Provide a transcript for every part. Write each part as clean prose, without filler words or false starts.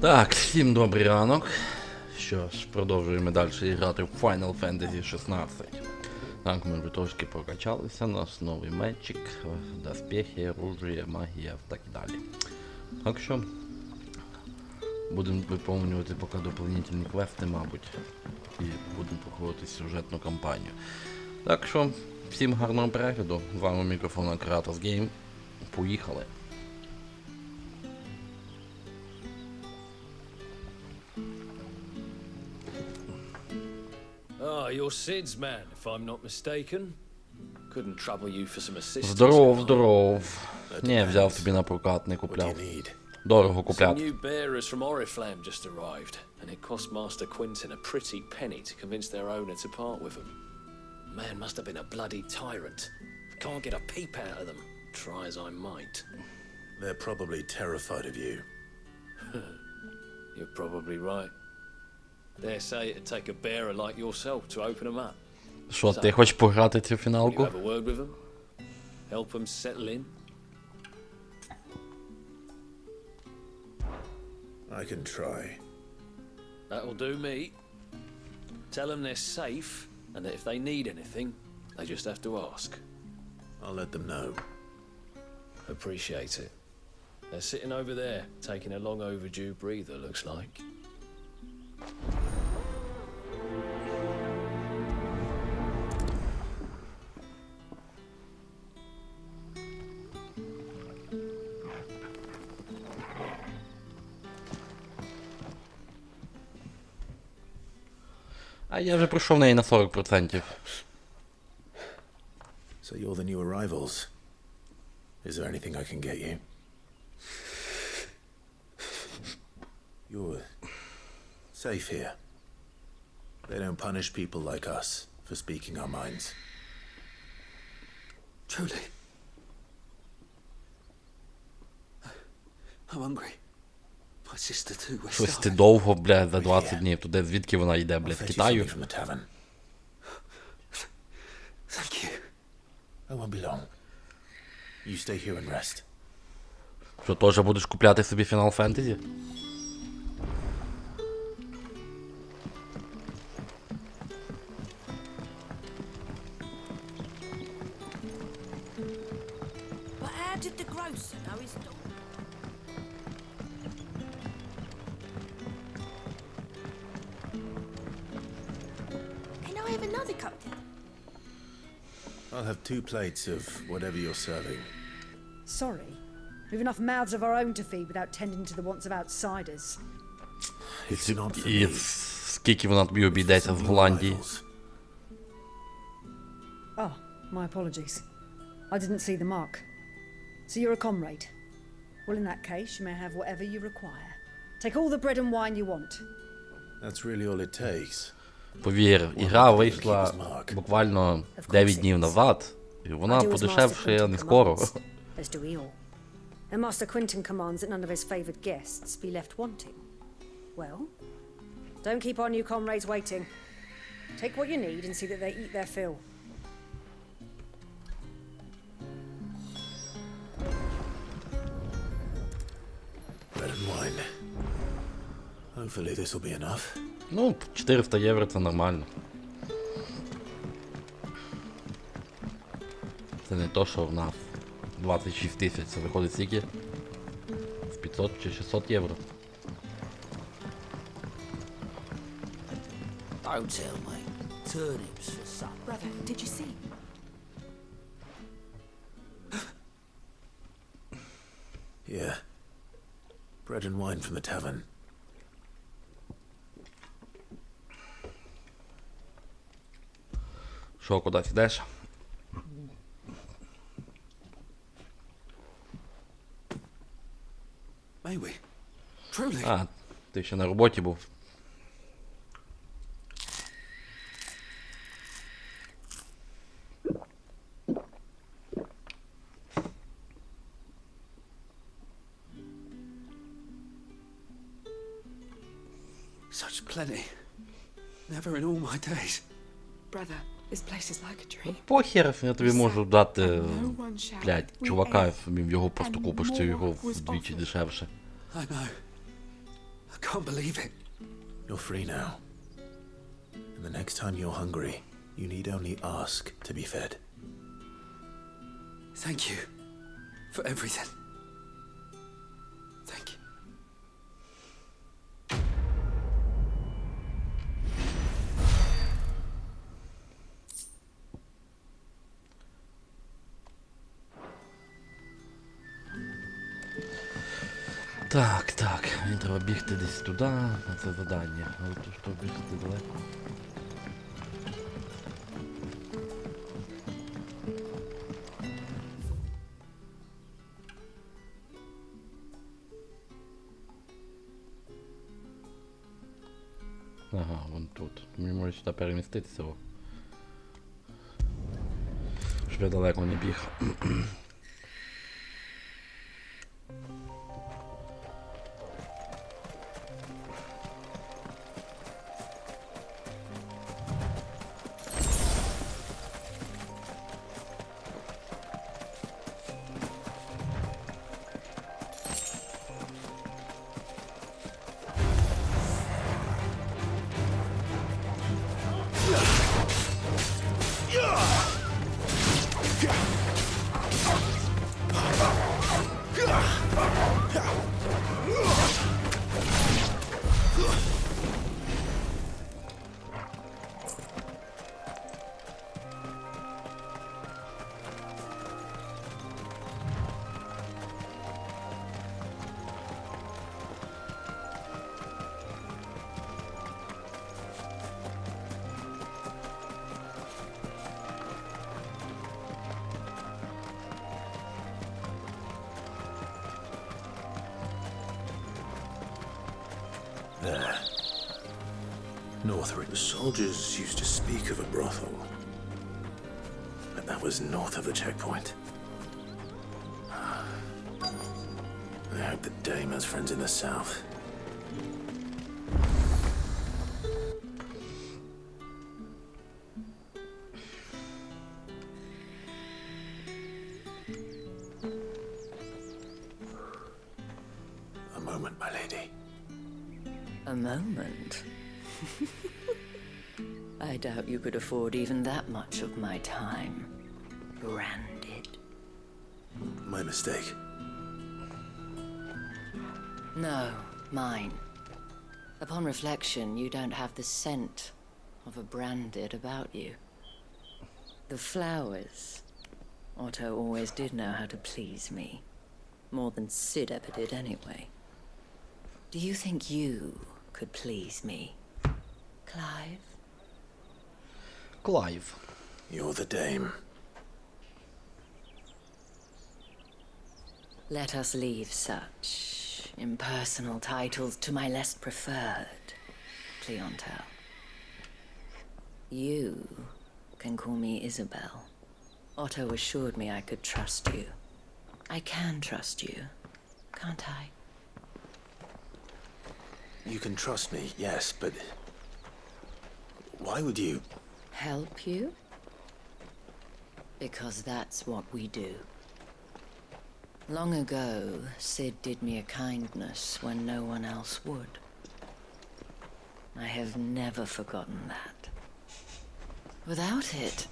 Так, всім добрий ранок. Що ж, продовжуємо далі грати в Final Fantasy 16. Так, ми вже трошки прокачалися, наш новий мечик, доспехи, оружие, магія та так далі. Так що, будемо виповнювати поки доповнительні квести, мабуть, і будемо проходити сюжетну кампанію. Так що, всім гарного перегляду, з вами мікрофон Kratos Game. Поїхали! Ah, you're Sid's man, if I'm not mistaken. Couldn't trouble you for some assistance. Здоров. Не, взяв тобі на прокат, не купляв. Дорого купляти. Some new bearers from Oriflamme just arrived, and it cost Master Quentin a pretty penny to convince their owner to part with them. Man must have been a bloody tyrant. Can't get a peep out of them, try as I might. They're probably terrified of you. You're probably right. Dare say it'd take a bearer like yourself to open them up. Що, ти хочеш пограти цю You фіналку? have a word with them? Help them settle in? I can try. That'll do me. Tell them they're safe, and that if they need anything, they just have to ask. I'll let them know. Appreciate it. They're sitting over there, taking a long overdue breather, looks like. А я вже пройшов неї на 40%. So you're the new arrivals. Is there anything I can get you? You're safe here. They don't punish people like us for speaking our minds. Truly. I'm hungry. My sister too. We're Щось ти starving. довго, блядь, за 20 днів. Туди звідки вона йде, I'll блядь, з fetch you Китаю? something from the tavern. Thank you. I won't be long. You stay here and rest. Що, теж будеш купляти собі Final Fantasy? But how did the grocer know his dog? Can I have another cup then? I'll have 2 plates of whatever you're serving. Sorry. We've enough mouths of our own to feed without tending to the wants of outsiders. It's not for І me. скільки вона тобі обійдеться з Голландії? Oh, my apologies. I didn't see the mark. So you're a comrade. Well, in that case, you may have whatever you require. Take all the bread and wine you want. That's really all it takes. Повір, ігра вийшла буквально 9 днів назад, і вона I do as Master подешевшає Quentin не скоро. commands, as do we all. And Master Quentin commands that none of his favoured guests be left wanting. Well, don't keep our new comrades waiting. Take what you need and see that they eat their fill. Bread and wine. Hopefully this will be enough. Ну, 400 євро це нормально. Це не то, що в нас 26 тисяч, це виходить скільки? В 500 чи 600 євро. Don't tell me. Turnips for supper. Brother, did you see? Yeah. Bread and wine from the tavern. Що, кудись йдеш? May we? Truly. А, ти ще на роботі був. Such plenty. Never in all my days. Brother, this place is like a dream. Похер, я тобі можу дати, No one shall. блядь, We чувака, ate, його просто and купиш, це more його was вдвічі offered. дешевше. I know. A can't believe it. You're free now. And the next time you're hungry, you need only ask to be fed. Thank you for everything. Thank you. Так, мені треба бігти десь туди, на це завдання. Але то що бігти далеко. Ага, вон тут. Мені може сюди переміститися. О. Щоб я далеко не біг. There. Northward. The soldiers used to speak of a brothel. But that was north of the checkpoint. I hope the dame has friends in the south. A moment, my lady. A moment? I doubt you could afford even that much of my time. Branded. My mistake. No, mine. Upon reflection, you don't have the scent of a branded about you. The flowers. Otto always did know how to please me. More than Sid ever did anyway. Do you think you could please me, Clive? Клайв. You're the dame. Let us leave such impersonal titles to my less preferred clientele. You can call me Isabel. Otto assured me I could trust you. I can trust you, can't I? You can trust me, yes, but why would you? Help you? Because that's what we do. Long ago, Sid did me a kindness when no one else would. I have never forgotten that. Without it,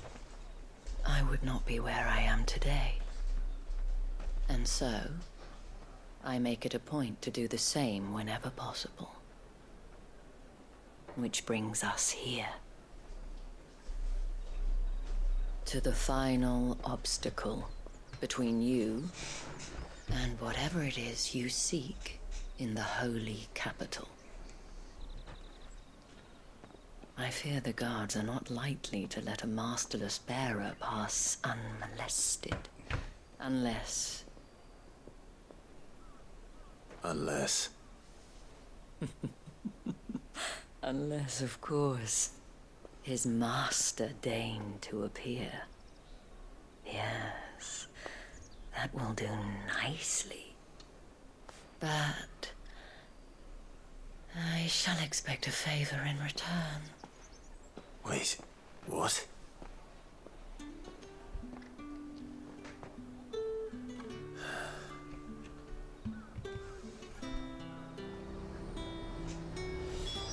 I would not be where I am today. And so, I make it a point to do the same whenever possible. Which brings us here. To the final obstacle between you and whatever it is you seek in the holy capital. I fear the guards are not likely to let a masterless bearer pass unmolested. Unless... Unless... Unless, of course, his master deigned to appear. Yes, that will do nicely. But I shall expect a favor in return. Wait, what?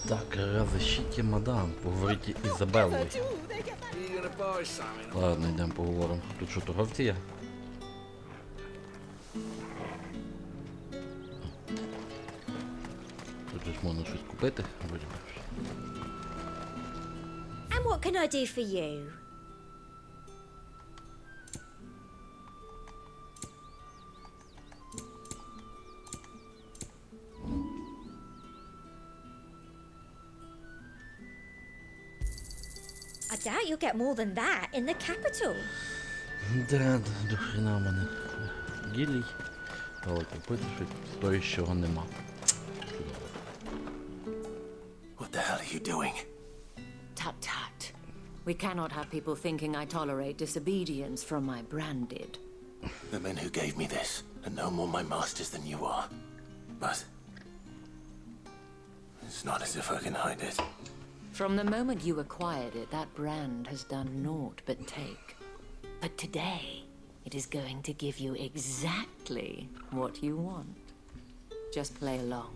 Так, разыщите мадам, поговорите Ізабеллою. Ладно, йдемо поговоримо. Тут що, торговці є? Тут же ж можна щось купити. And what can I do for you? I doubt you'll get more than that in the capital. Да, до хрена в мене гілій. Але купити щось стоящого нема. What the hell are you doing? Tut tut. We cannot have people thinking I tolerate disobedience from my branded. The men who gave me this are no more my masters than you are. But it's not as if I can hide it. From the moment you acquired it, that brand has done naught but take. But today, it is going to give you exactly what you want. Just play along.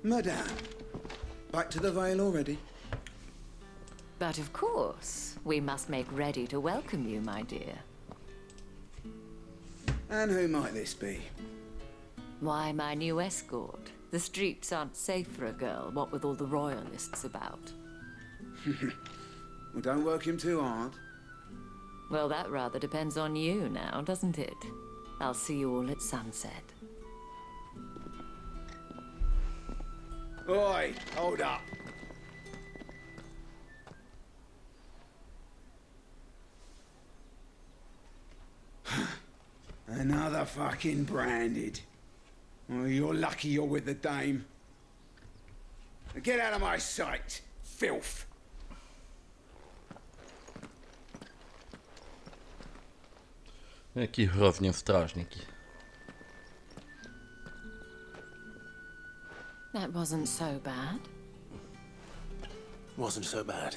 Madame, back to the Vale already? But of course, we must make ready to welcome you, my dear. And who might this be? Why, my new escort. The streets aren't safe for a girl, what with all the royalists about. Well, don't work him too hard. Well, that rather depends on you now, doesn't it? I'll see you all at sunset. Oi, hold up. Another fucking branded. Oh, you're lucky you're with the dame. Now get out of my sight, filth. Які грозні стражники. That wasn't so bad. Wasn't so bad.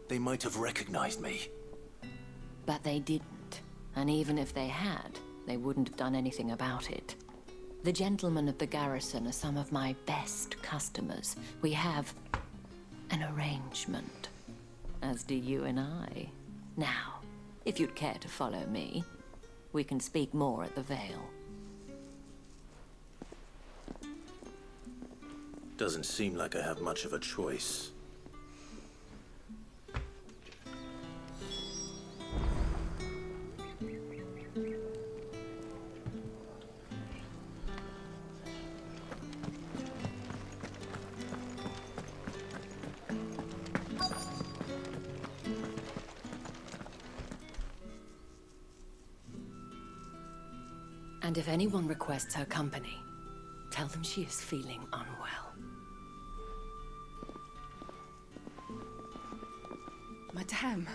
They might have recognized me. But they didn't. And even if they had, they wouldn't have done anything about it. The gentlemen of the garrison are some of my best customers. We have an arrangement, as do you and I. Now, if you'd care to follow me, we can speak more at the Vale. Doesn't seem like I have much of a choice. And if anyone requests her company, tell them she is feeling unwell. Madame,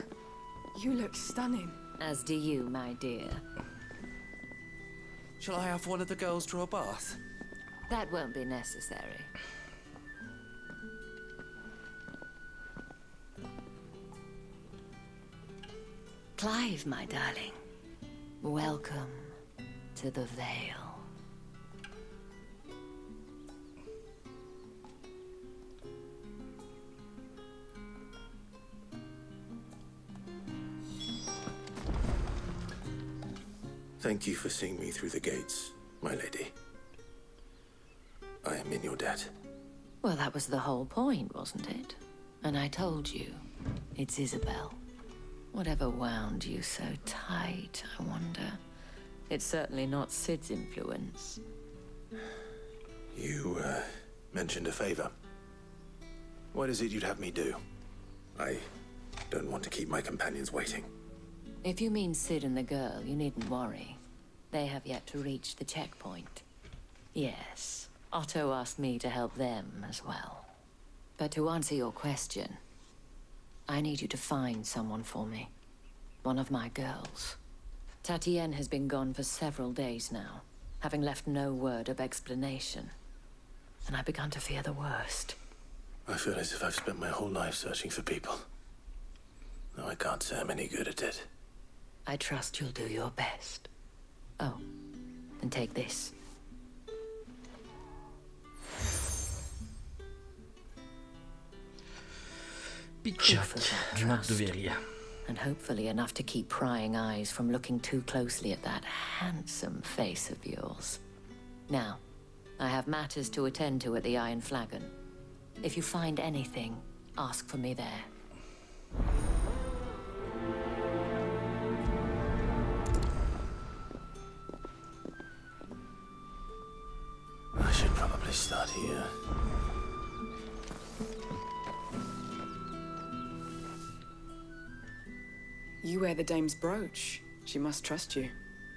you look stunning. As do you, my dear. Shall I have one of the girls draw a bath? That won't be necessary. Clive, my darling. Welcome to the Vale. Thank you for seeing me through the gates, my lady. I am in your debt. Well, that was the whole point, wasn't it? And I told you, it's Isabel. Whatever wound you so tight, I wonder. It's certainly not Sid's influence. You, mentioned a favor. What is it you'd have me do? I don't want to keep my companions waiting. If you mean Sid and the girl, you needn't worry. They have yet to reach the checkpoint. Yes, Otto asked me to help them as well. But to answer your question, I need you to find someone for me. One of my girls. Tatienne has been gone for several days now, having left no word of explanation. And I've begun to fear the worst. I feel as if I've spent my whole life searching for people. Though I can't say I'm any good at it. I trust you'll do your best. Oh, And take this. Печать на доверие. And hopefully enough to keep prying eyes from looking too closely at that handsome face of yours. Now, I have matters to attend to at the Iron Flagon. If you find anything, ask for me there. I should probably start here. You wear the dame's brooch. She must trust you.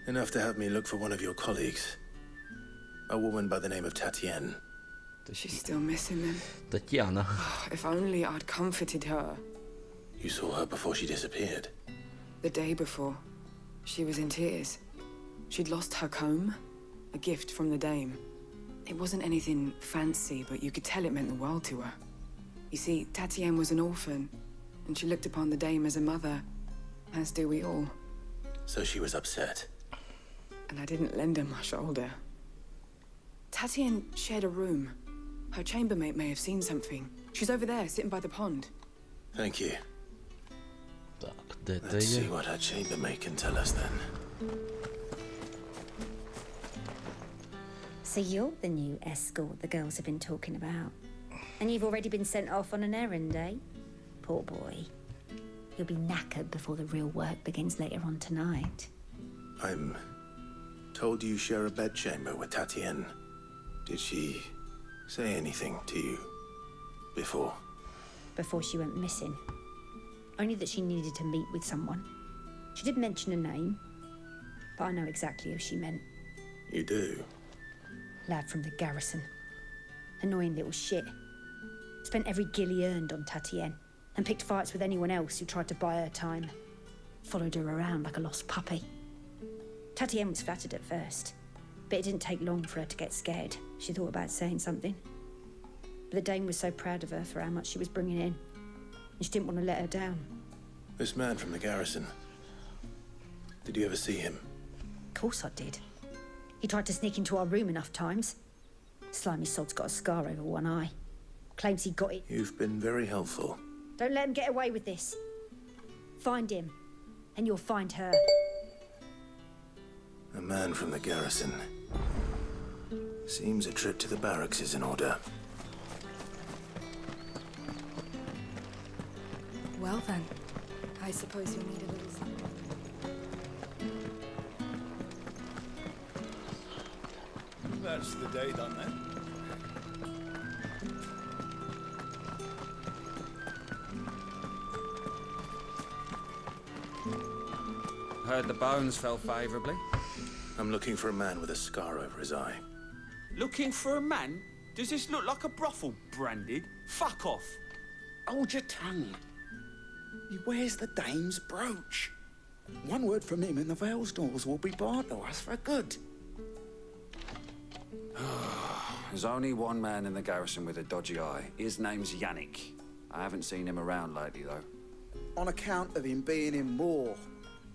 Enough to have me look for one of your colleagues. A woman by the name of Tatienne. She's still missing them. Татьяна. If only I'd comforted her. You saw her before she disappeared. The day before, she was in tears. She'd lost her comb, a gift from the dame. It wasn't anything fancy, but you could tell it meant the world to her. You see, Tatienne was an orphan, and she looked upon the dame as a mother, as do we all. So she was upset. And I didn't lend her my shoulder. Tatienne shared a room. Her chambermaid may have seen something. She's over there, sitting by the pond. Thank you. Так, де Let's це see є? what her chambermaid can tell us then. So you're the new escort the girls have been talking about. And you've already been sent off on an errand, eh? Poor boy. You'll be knackered before the real work begins later on tonight. I'm told you share a bedchamber with Tatienne. Did she say anything to you before? Before she went missing. Only that she needed to meet with someone. She did mention a name, but I know exactly who she meant. You do? Lad from the garrison. Annoying little shit. Spent every guil he earned on Tatienne, and picked fights with anyone else who tried to buy her time. Followed her around like a lost puppy. Tatienne was flattered at first, but it didn't take long for her to get scared. She thought about saying something. But the dame was so proud of her for how much she was bringing in, and she didn't want to let her down. This man from the garrison. Did you ever see him? Of course I did. He tried to sneak into our room enough times. Slimy sod's got a scar over one eye. Claims he got it. You've been very helpful. Don't let him get away with this. Find him, and you'll find her. A man from the garrison. Seems a trip to the barracks is in order. Well then, I suppose you'll need a little something. That's the day done then. Heard the bones fell favourably. I'm looking for a man with a scar over his eye. Looking for a man? Does this look like a brothel, Branded? Fuck off. Hold your tongue. He wears the dame's brooch. One word from him and the Vale's doors will be barred to us for good. There's only one man in the garrison with a dodgy eye. His name's Yannick. I haven't seen him around lately, though. On account of him being in war.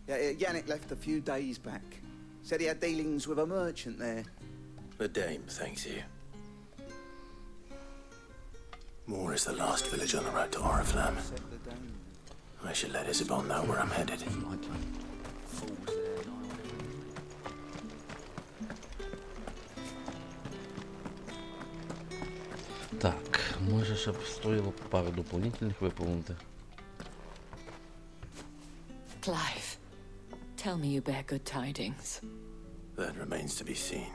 Yeah, Yannick left a few days back. Said he had dealings with a merchant there. The dame thanks you. Moore is the last village on the road to Oriflamme. I should let Isabel know where I'm headed. Так, може ще б стоїло пару дополнительних виповнити. Clive, tell me you bear good tidings. That remains to be seen.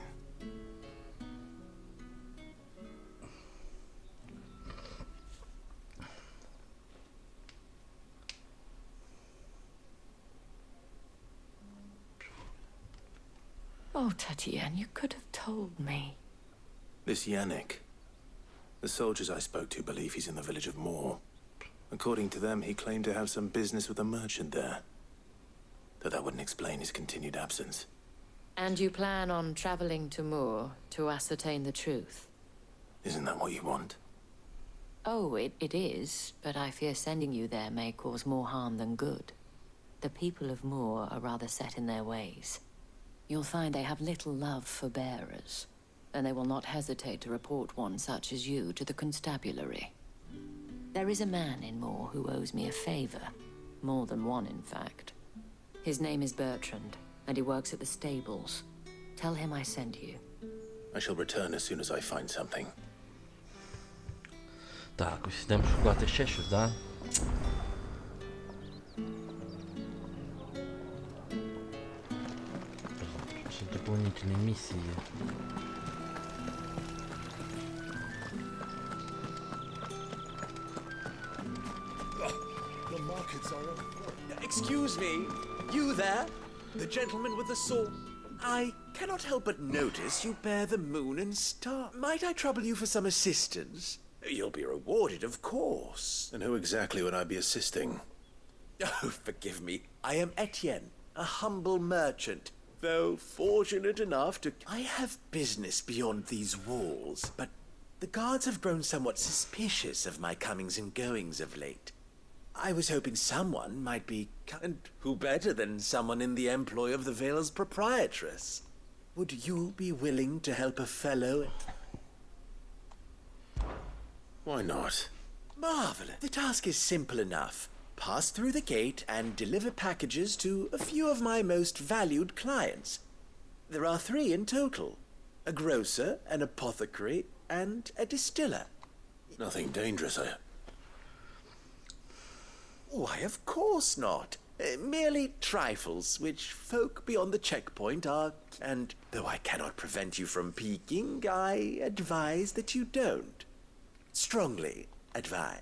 Oh, Tatienne, you could have told me. This Yannick. The soldiers I spoke to believe he's in the village of Moore. According to them, he claimed to have some business with a merchant there. Though that wouldn't explain his continued absence. And you plan on traveling to Moore to ascertain the truth? Isn't that what you want? Oh, it is, but I fear sending you there may cause more harm than good. The people of Moore are rather set in their ways. you'll find they have little love for bearers, and they will not hesitate to report one such as you to the constabulary. There is a man in Moore who owes me a favor. More than one, in fact. His name is Bertrand, and he works at the stables. Tell him I sent you. I shall return as soon as I find something. Так, ось йдемо шукати ще щось, да? Ще дополнительні місії. The markets are up. Excuse me, you there? The gentleman with the sword? I cannot help but notice you bear the moon and star. Might I trouble you for some assistance? You'll be rewarded, of course. And who exactly would I be assisting? Oh, forgive me. I am Etienne, a humble merchant. Though fortunate enough to... I have business beyond these walls, but the guards have grown somewhat suspicious of my comings and goings of late. I was hoping someone might be... And who better than someone in the employ of the Vale's proprietress? Would you be willing to help a fellow... Why not? Marvelous. The task is simple enough. Pass through the gate and deliver packages to a few of my most valued clients. There are 3 in total. A grocer, an apothecary, and a distiller. Nothing dangerous, Why, of course not. Merely trifles, which folk beyond the checkpoint are... And though I cannot prevent you from peeking, I advise that you don't. Strongly advise.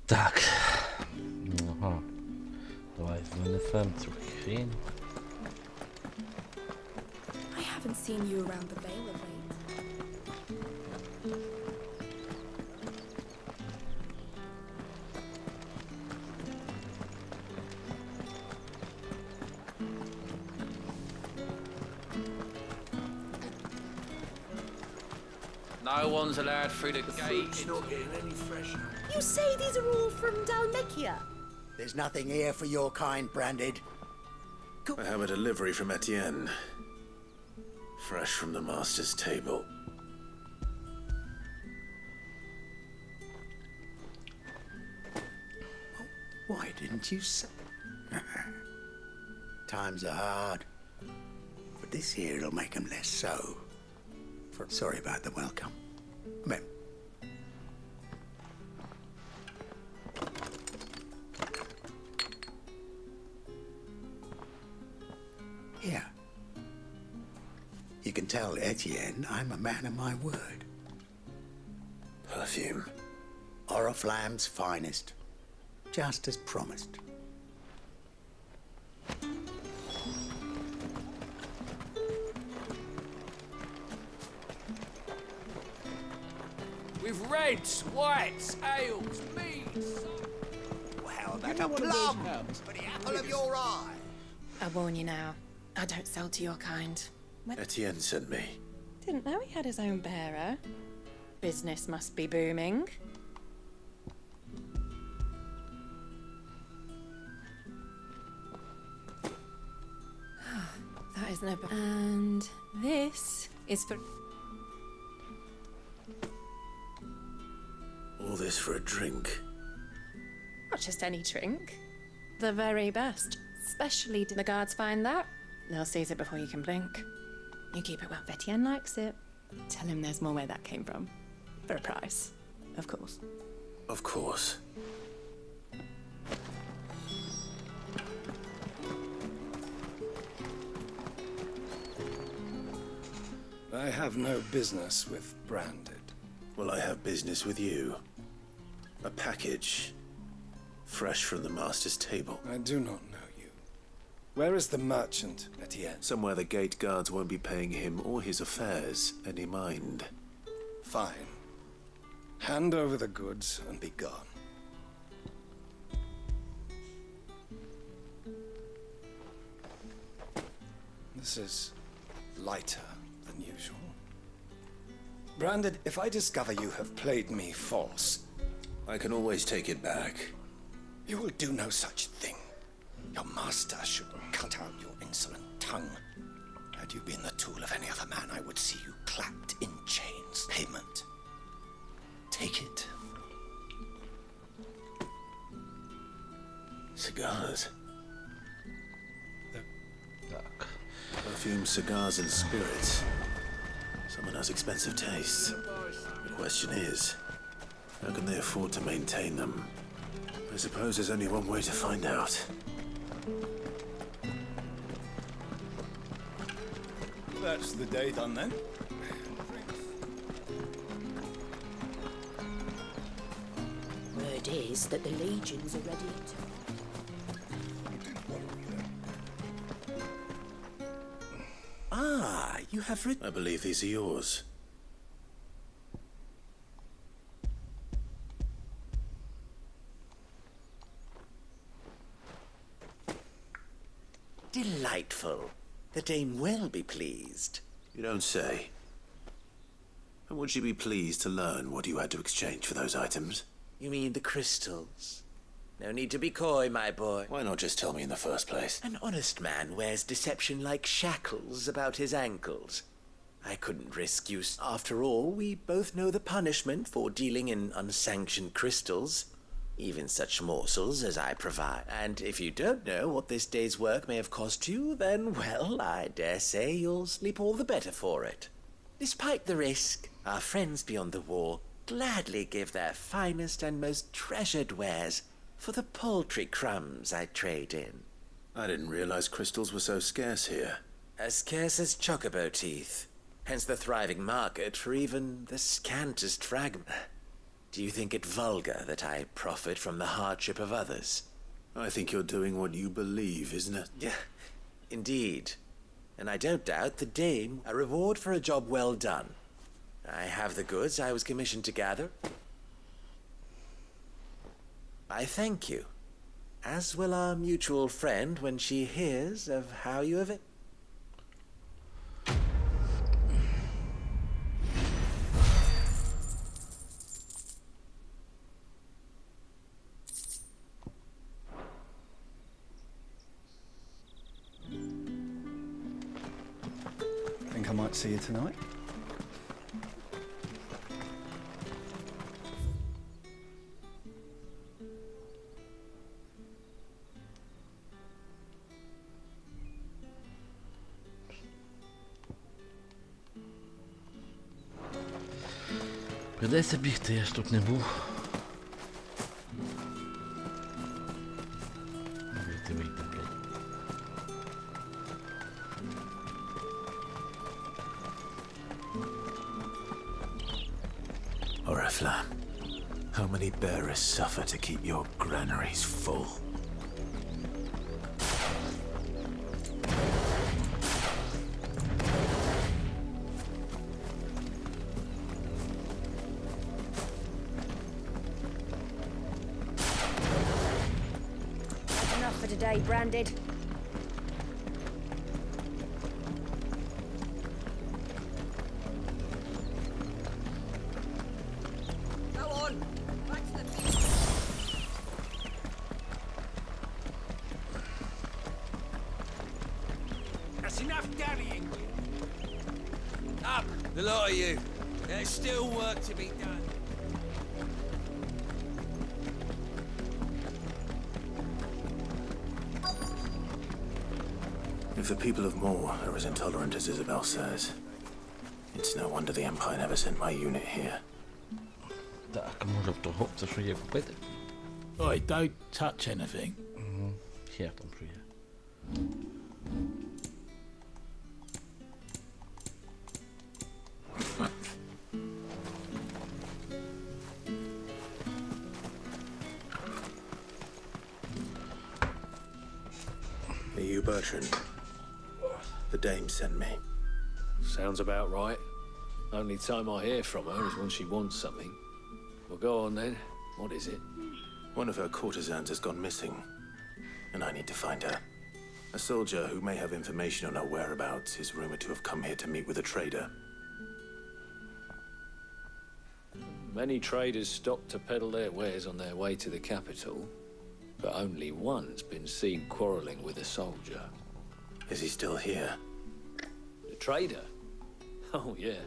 Так. Ага. Давай занесемо цю хрень. I haven't seen you around the Vale of late. No one's allowed through the gate. It's not getting any fresher. You say these are all from Dalmekia? There's nothing here for your kind, Branded. I have a delivery from Etienne. Fresh from the master's table. Why didn't you say? Times are hard. But this here'll make them less so. Sorry about the welcome. Come in. Here. You can tell Etienne I'm a man of my word. Perfume. Oriflamme's finest. Just as promised. With reds, whites, ales, meads. Well, how about a plum for the apple of your eye? I warn you now, I don't sell to your kind. Etienne sent me. Didn't know he had his own bearer. Business must be booming. That is no... And this is for... All this for a drink. Not just any drink. The very best. Especially do the guards find that, they'll seize it before you can blink. You keep it well. Etienne likes it. Tell him there's more where that came from. For a price, of course. Of course. I have no business with Branded. Well, I have business with you. A package. Fresh from the master's table. I do not know you. Where is the merchant, Etienne? Somewhere the gate guards won't be paying him or his affairs any mind. Fine. Hand over the goods and be gone. This is lighter than usual. Branded, if I discover you have played me false... I can always take it back. You will do no such thing. Your master should cut out your insolent tongue. Had you been the tool of any other man, I would see you clapped in chains. Payment. Take it. Cigars. Perfume, cigars, and spirits. Someone has expensive tastes. The question is, how can they afford to maintain them? I suppose there's only one way to find out. That's the day done then. Word is that the legions are ready to... Ah, you have written... I believe these are yours. Delightful. The dame will be pleased. You don't say. And would she be pleased to learn what you had to exchange for those items? You mean the crystals? No need to be coy, my boy. Why not just tell me in the first place? An honest man wears deception like shackles about his ankles. I couldn't risk you. After all, we both know the punishment for dealing in unsanctioned crystals. Even such morsels as I provide. And if you don't know what this day's work may have cost you, then, well, I dare say you'll sleep all the better for it. Despite the risk, our friends beyond the wall gladly give their finest and most treasured wares for the paltry crumbs I trade in. I didn't realize crystals were so scarce here. As scarce as chocobo teeth. Hence the thriving market for even the scantest fragment. Do you think it vulgar that I profit from the hardship of others? I think you're doing what you believe, isn't it? Yeah, indeed. And I don't doubt the dame a reward for a job well done. I have the goods I was commissioned to gather. I thank you, as will our mutual friend when she hears of how you have it. Think I might see you tonight? Придеться бігти, я ж тут не був. Вийти, блядь. Oriflamme, how many bearers suffer to keep your granaries full? That's enough for today, Branded. That's enough dallying. Up, the lot of you. There's still work to be done. If the people of Moor are as intolerant as Isabel says, it's no wonder the Empire never sent my unit here. Так, може в торговця, що є купити? Oi, don't touch anything. Є там, що є. Are you Bertrand? The dame sent me. Sounds about right. Only time I hear from her is when she wants something. Well, go on then. What is it? One of her courtesans has gone missing, and I need to find her. A soldier who may have information on her whereabouts is rumored to have come here to meet with a trader. Many traders stop to peddle their wares on their way to the capital. but only one's been seen quarrelling with a soldier. Is he still here? The trader? Oh, yeah.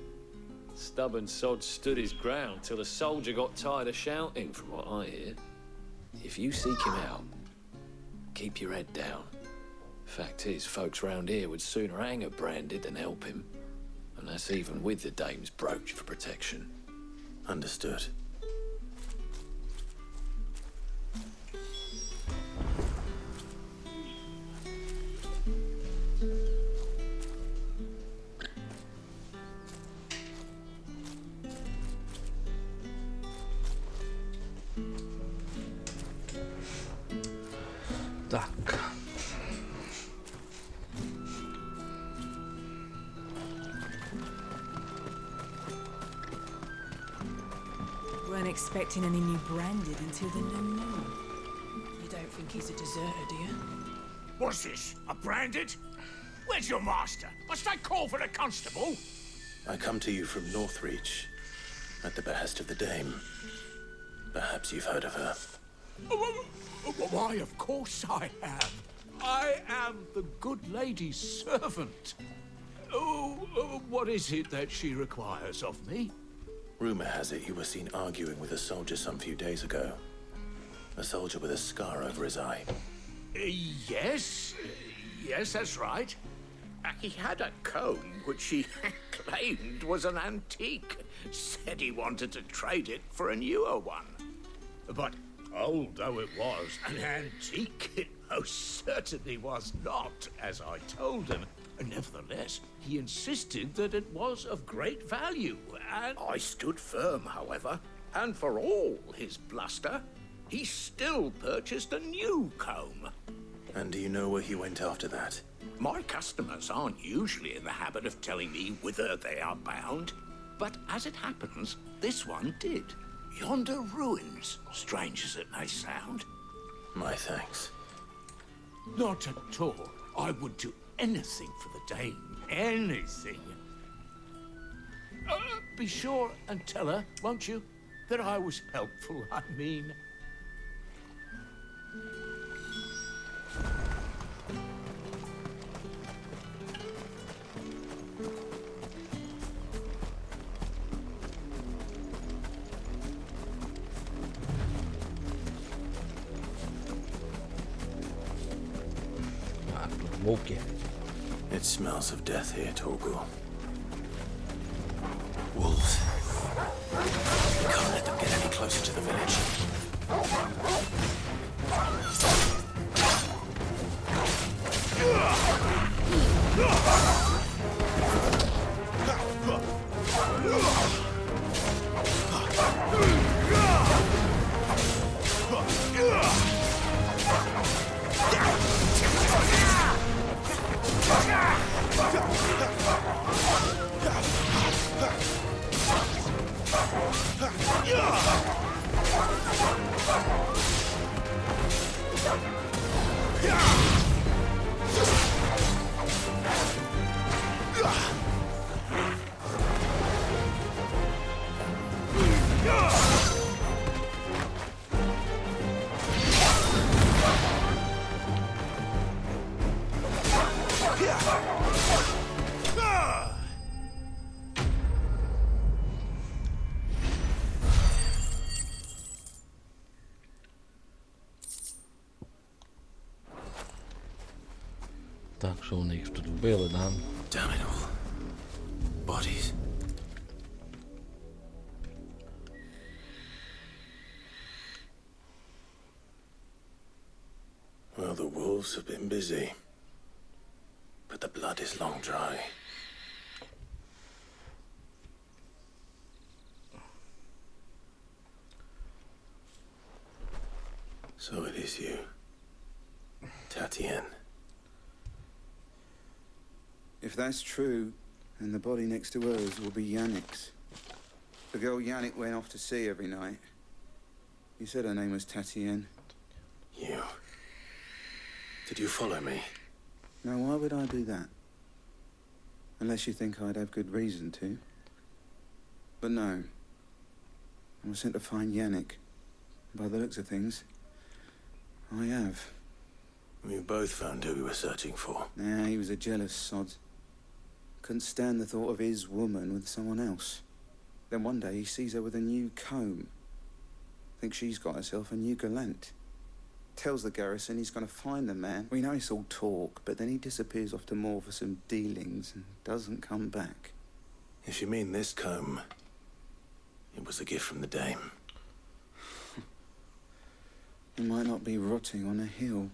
Stubborn sod stood his ground till the soldier got tired of shouting, from what I hear. If you seek him out, keep your head down. Fact is, folks round here would sooner hang a branded than help him. And that's even with the dame's brooch for protection. Understood. Tak. Weren't expecting any new branded until the new moon. You don't think he's a deserter, do you? What's this? A branded? Where's your master? Must I call for the constable? I come to you from Northreach, at the behest of the dame. Perhaps you've heard of her. Why, of course I have. I am the good lady's servant. What is it that she requires of me? Rumor has it you were seen arguing with a soldier some few days ago. A soldier with a scar over his eye. Yes, that's right. He had a comb which he claimed was an antique. Said he wanted to trade it for a newer one. But old though it was, an antique it most certainly was not, as I told him. Nevertheless, he insisted that it was of great value, and I stood firm, however. And for all his bluster, he still purchased a new comb. And do you know where he went after that? My customers aren't usually in the habit of telling me whither they are bound. But as it happens, this one did. Yonder ruins, strange as it may sound. My thanks. Not at all. I would do anything for the dame. Anything. Be sure and tell her, won't you, that I was helpful, I mean. Okay. It smells of death here, Torgul. Wolves. We can't let them get any closer to the village. Так, що вони їх тут вбили, да? Damn it all. Bodies. Well, the wolves have been busy. But the blood is long dry. So it is you, Tatienne. If that's true, then the body next to hers will be Yannick's. The girl Yannick went off to sea every night. You said her name was Tatienne. You? Did you follow me? Now, why would I do that? Unless you think I'd have good reason to. But no. I was sent to find Yannick. By the looks of things, I have. We both found who we were searching for. Nah, he was a jealous sod. Couldn't stand the thought of his woman with someone else. Then one day he sees her with a new comb. Thinks she's got herself a new gallant. Tells the garrison he's going to find the man. We know it's all talk, but then he disappears off to Moor for some dealings and doesn't come back. If you mean this comb, it was a gift from the dame. He might not be rotting on a hill.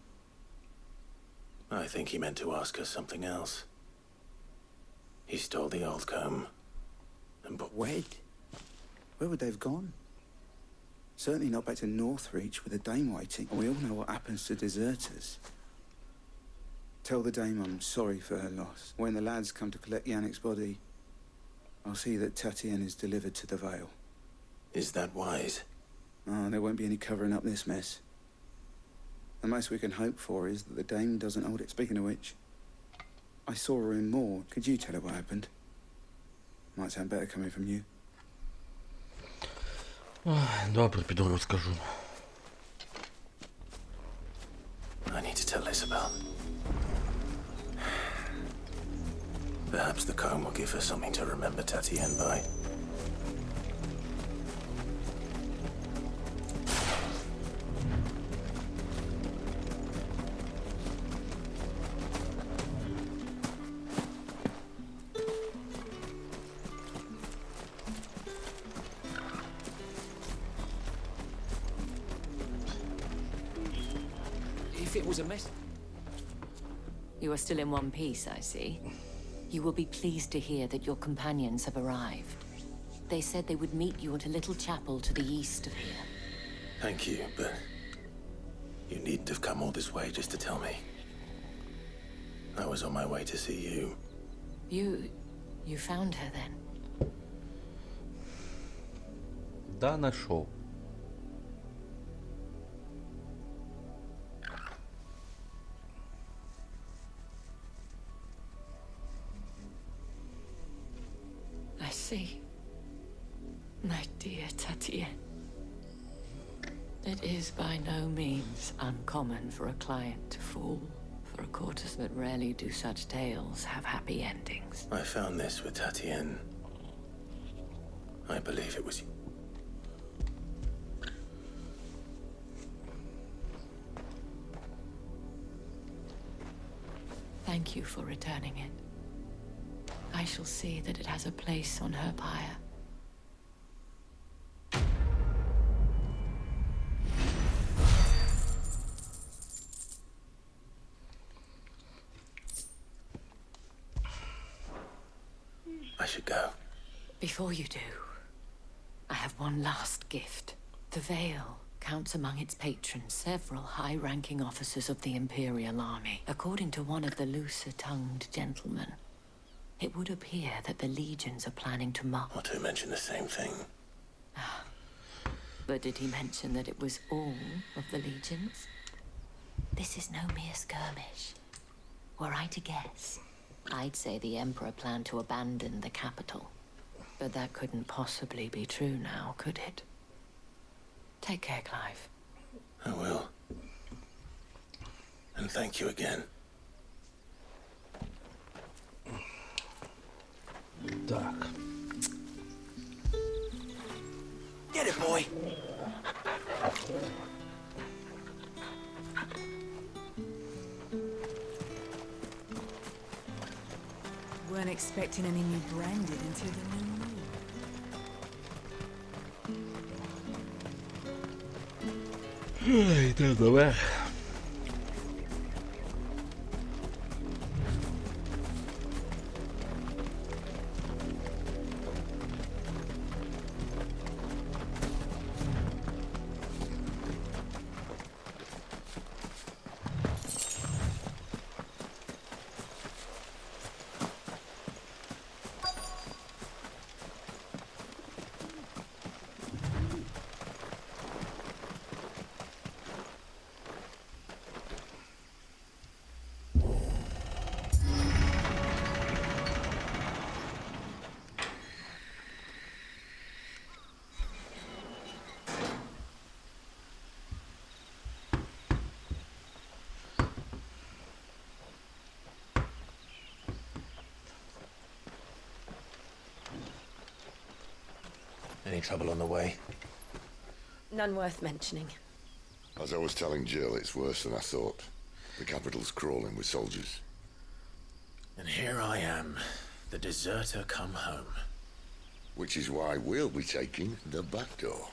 I think he meant to ask us something else. He stole the old comb and wed? Where would they have gone? Certainly not back to Northreach with the dame waiting. And we all know what happens to deserters. Tell the dame I'm sorry for her loss. When the lads come to collect Yannick's body, I'll see that Tatienne is delivered to the Vale. Is that wise? Oh, there won't be any covering up this mess. The most we can hope for is that the dame doesn't hold it. Speaking of which, I saw her in Moor. Could you tell her what happened? Might sound better coming from you. Добре, піду розкажу. I need to tell Isabel. Perhaps the comb will give her something to remember Tatienne by. If it was a mess... You are still in one piece, I see. You will be pleased to hear that your companions have arrived. They said they would meet you at a little chapel to the east of here. Thank you, but you needn't have come all this way just to tell me. I was on my way to see you. You found her then? Да, нашел. I see. My dear Tatienne. It is by no means uncommon for a client to fall for a courtesan, but rarely do such tales have happy endings. I found this with Tatienne. I believe it was you. Thank you for returning it. I shall see that it has a place on her pyre. I should go. Before you do, I have one last gift. The Vale counts among its patrons several high-ranking officers of the Imperial Army. According to one of the looser-tongued gentlemen, it would appear that the legions are planning to march. Not to mention the same thing. But did he mention that it was all of the legions? This is no mere skirmish. Were I to guess, I'd say the Emperor planned to abandon the capital. But that couldn't possibly be true now, could it? Take care, Clive. I will. And thank you again. Так. Get it, boy! Weren't expecting any new branded until the new moon. Йде наверх. Any trouble on the way? None worth mentioning. As I was telling Jill, it's worse than I thought. The capital's crawling with soldiers. And here I am, the deserter come home. Which is why we'll be taking the back door.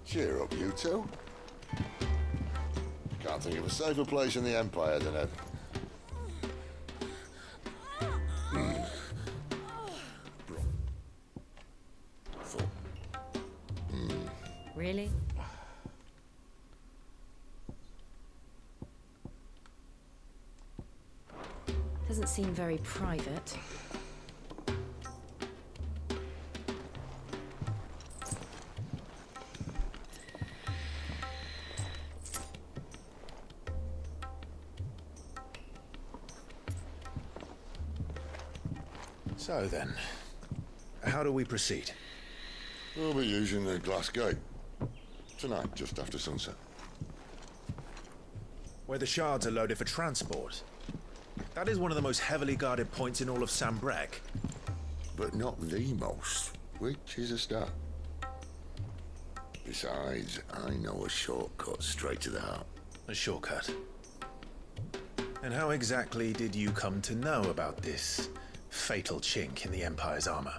Cheer up, you two. Can't think of a safer place in the Empire than a... Really? Doesn't seem very private. So then, how do we proceed? We'll be using the glass gate. Tonight, just after sunset. Where the shards are loaded for transport. That is one of the most heavily guarded points in all of Sambrek. But not the most, which is a start. Besides, I know a shortcut straight to the heart. A shortcut? And how exactly did you come to know about this fatal chink in the Empire's armor?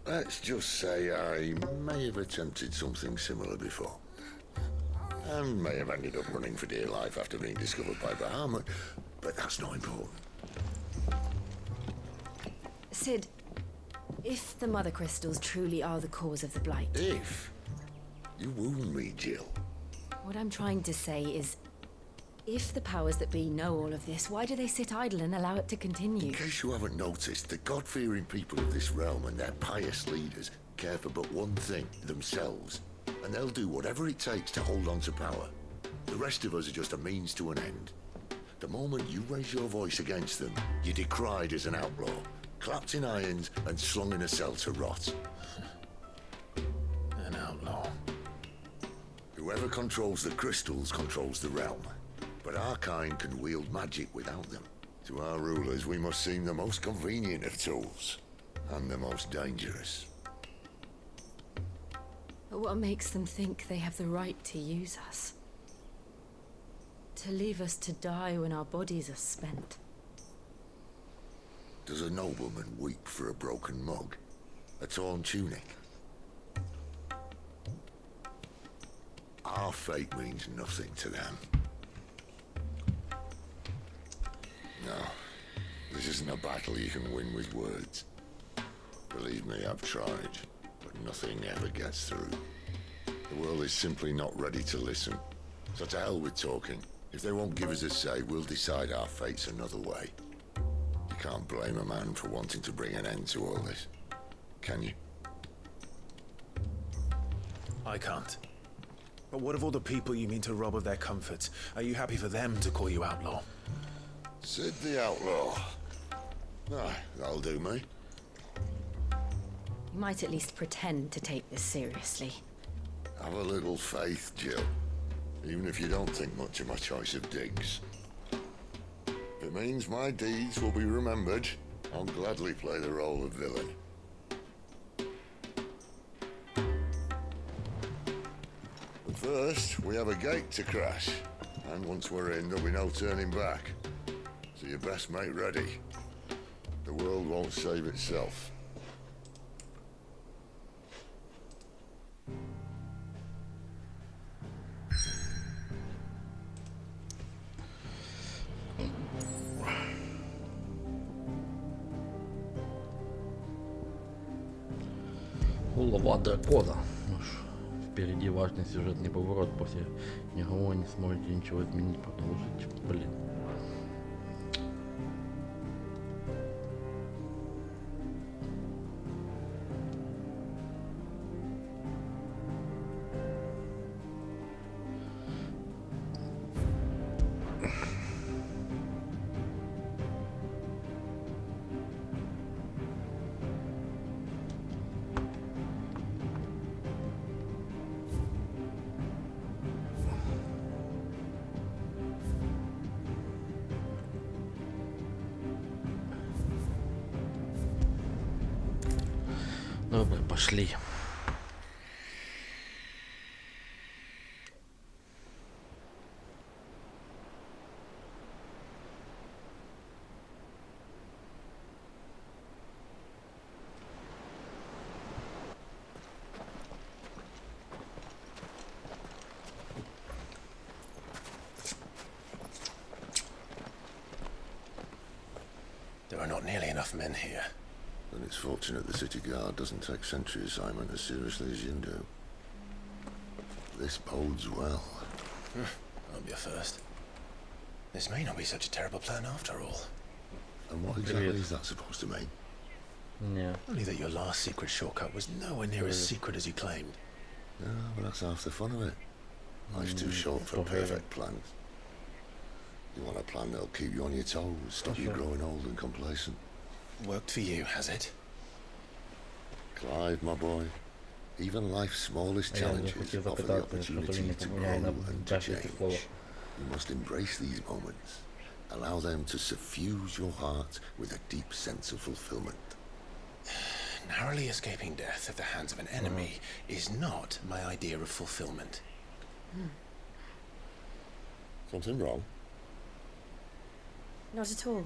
Let's just say I may have attempted something similar before. And may have ended up running for dear life after being discovered by Bahamut, but that's not important. Sid, if the Mother Crystals truly are the cause of the Blight... If? You wound me, Jill. What I'm trying to say is, if the powers that be know all of this, why do they sit idle and allow it to continue? In case you haven't noticed, the God-fearing people of this realm and their pious leaders care for but one thing, themselves. And they'll do whatever it takes to hold on to power. The rest of us are just a means to an end. The moment you raise your voice against them, you're decried as an outlaw, clapped in irons and slung in a cell to rot. An outlaw. Whoever controls the crystals controls the realm. But our kind can wield magic without them. To our rulers, we must seem the most convenient of tools, and the most dangerous. But what makes them think they have the right to use us? To leave us to die when our bodies are spent? Does a nobleman weep for a broken mug? A torn tunic? Our fate means nothing to them. No, this isn't a battle you can win with words. Believe me, I've tried, but nothing ever gets through. The world is simply not ready to listen. So to hell with talking. If they won't give us a say, we'll decide our fates another way. You can't blame a man for wanting to bring an end to all this, can you? I can't. But what of all the people you mean to rob of their comforts? Are you happy for them to call you outlaw? Sid the Outlaw. Ah, that'll do me. You might at least pretend to take this seriously. Have a little faith, Jill. Even if you don't think much of my choice of digs. If it means my deeds will be remembered, I'll gladly play the role of villain. But first, we have a gate to crash. And once we're in, there'll be no turning back. So you best make ready. The world won't save itself. Голова дракона. Ну ж, впереди важный сюжетный поворот. После него вы не сможете ничего изменить, продолжить. Блин. Добре, пошли. There are not nearly enough men here. Then it's fortunate the city guard doesn't take sentry assignment as seriously as you do. This bodes well. Won't be a first. This may not be such a terrible plan after all. And what exactly is that supposed to mean? Yeah. Only that your last secret shortcut was nowhere near as secret as you claimed. Yeah, but that's half the fun of it. Life's too short for perfect plans. You want a plan that'll keep you on your toes, stop you growing old and complacent. Worked for you, has it? Clive, my boy, even life's smallest challenges offer the opportunity to grow and to change. You must embrace these moments. Allow them to suffuse your heart with a deep sense of fulfillment. Narrowly escaping death at the hands of an enemy is not my idea of fulfillment. Something wrong? Not at all.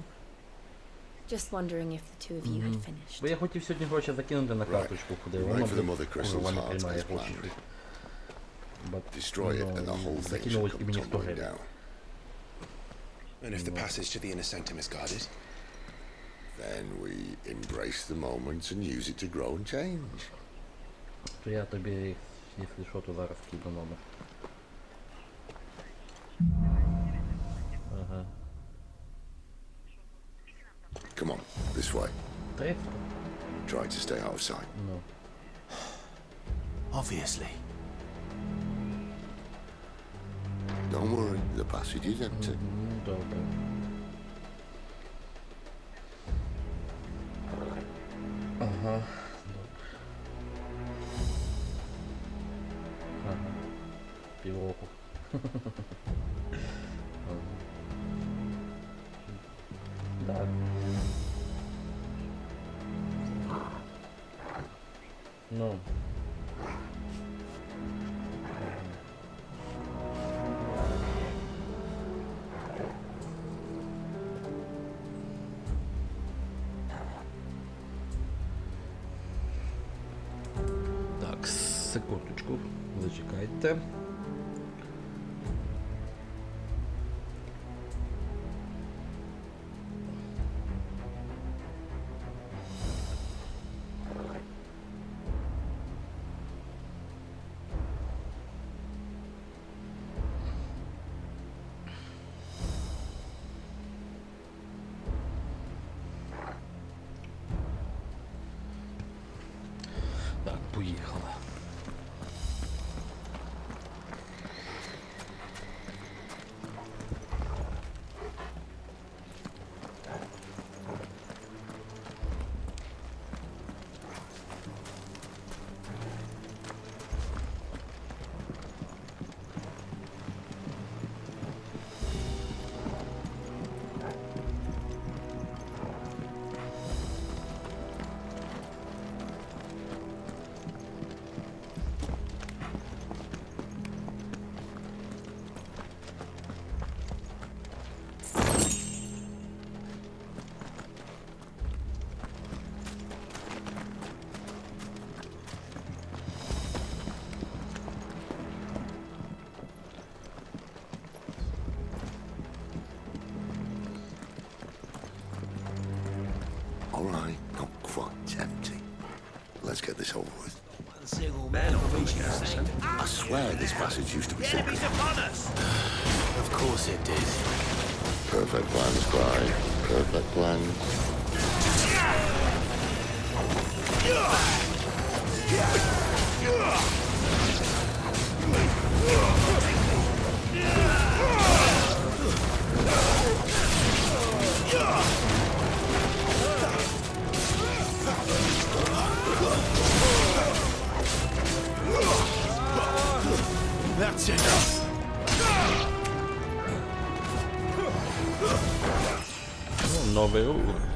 Just wondering if the two of you had finished. Бо я хотів сьогодні гроші закинути на карточку, куди воно курва не приймає гроші. Закинулось і мені 100 гривень. And if the passage to the inner sanctum is guarded? Then we embrace the moments and use it to grow and change. То я тобі, якщо що, то зараз кину номер. Ага. Come on, this way. Try to stay out of sight. No. Obviously. Don't worry, the passage is empty. Добре. Ага. Ага. Півроку. Так. Ну. Так, секундочку, зачекайте. Так, поїхали. All right, not quite empty. Let's get this over with. I swear this passage used to be secret. Of course it did. Perfect plans, Clive. Perfect plans. That's enough. Nowy ruch.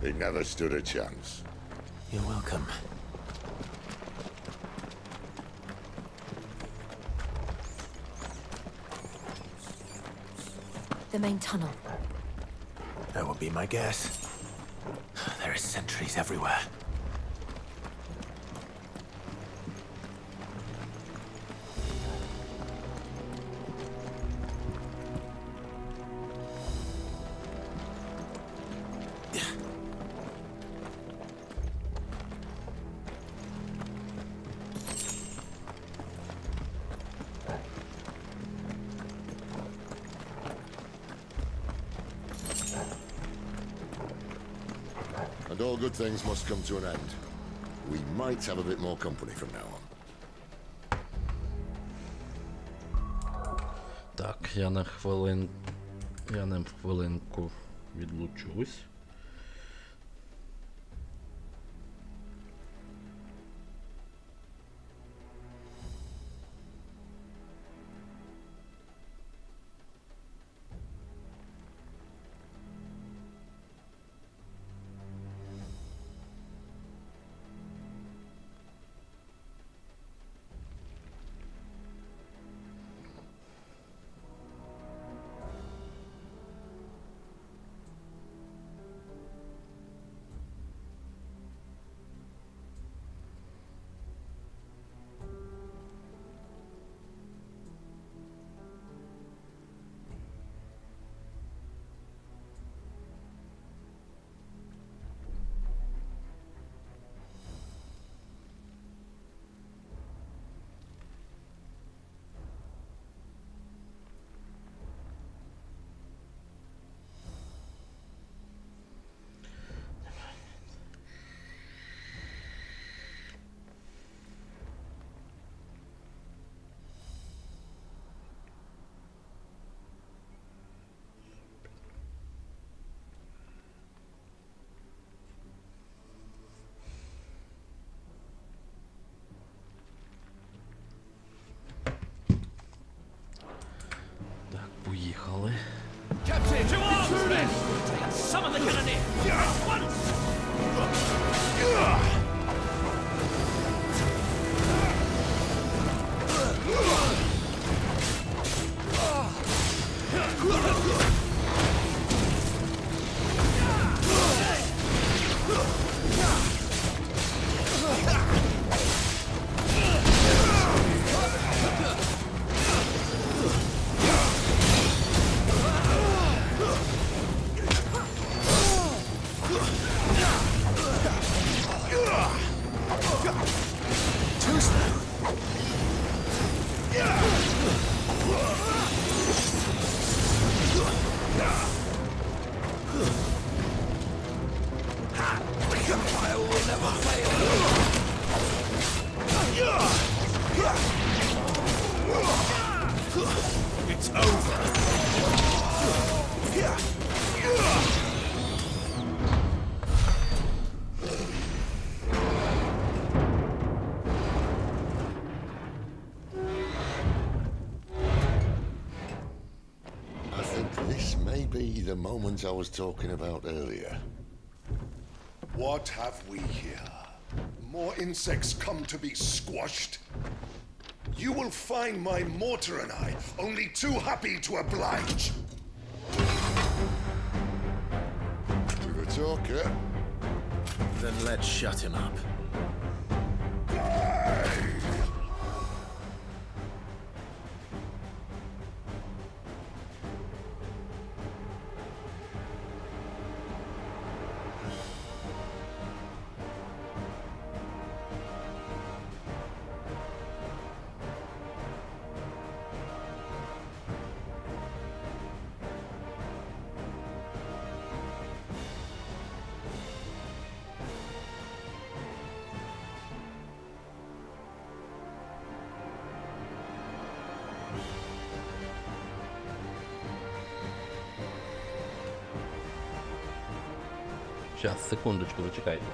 He never stood a chance. You're welcome. The main tunnel. That would be my guess. There are sentries everywhere. And all good things must come to an end. We might have a bit more company from now on. Так, я на хвилинку відлучусь. Поїхали. Captain, to arms, men! Summon the cannoneer! At once! It's over. I think this may be the moment I was talking about earlier. What have we here? More insects come to be squashed? You will find my mortar and I only too happy to oblige. talker. Then let's shut him up. Сейчас, секундочку, зачекайте.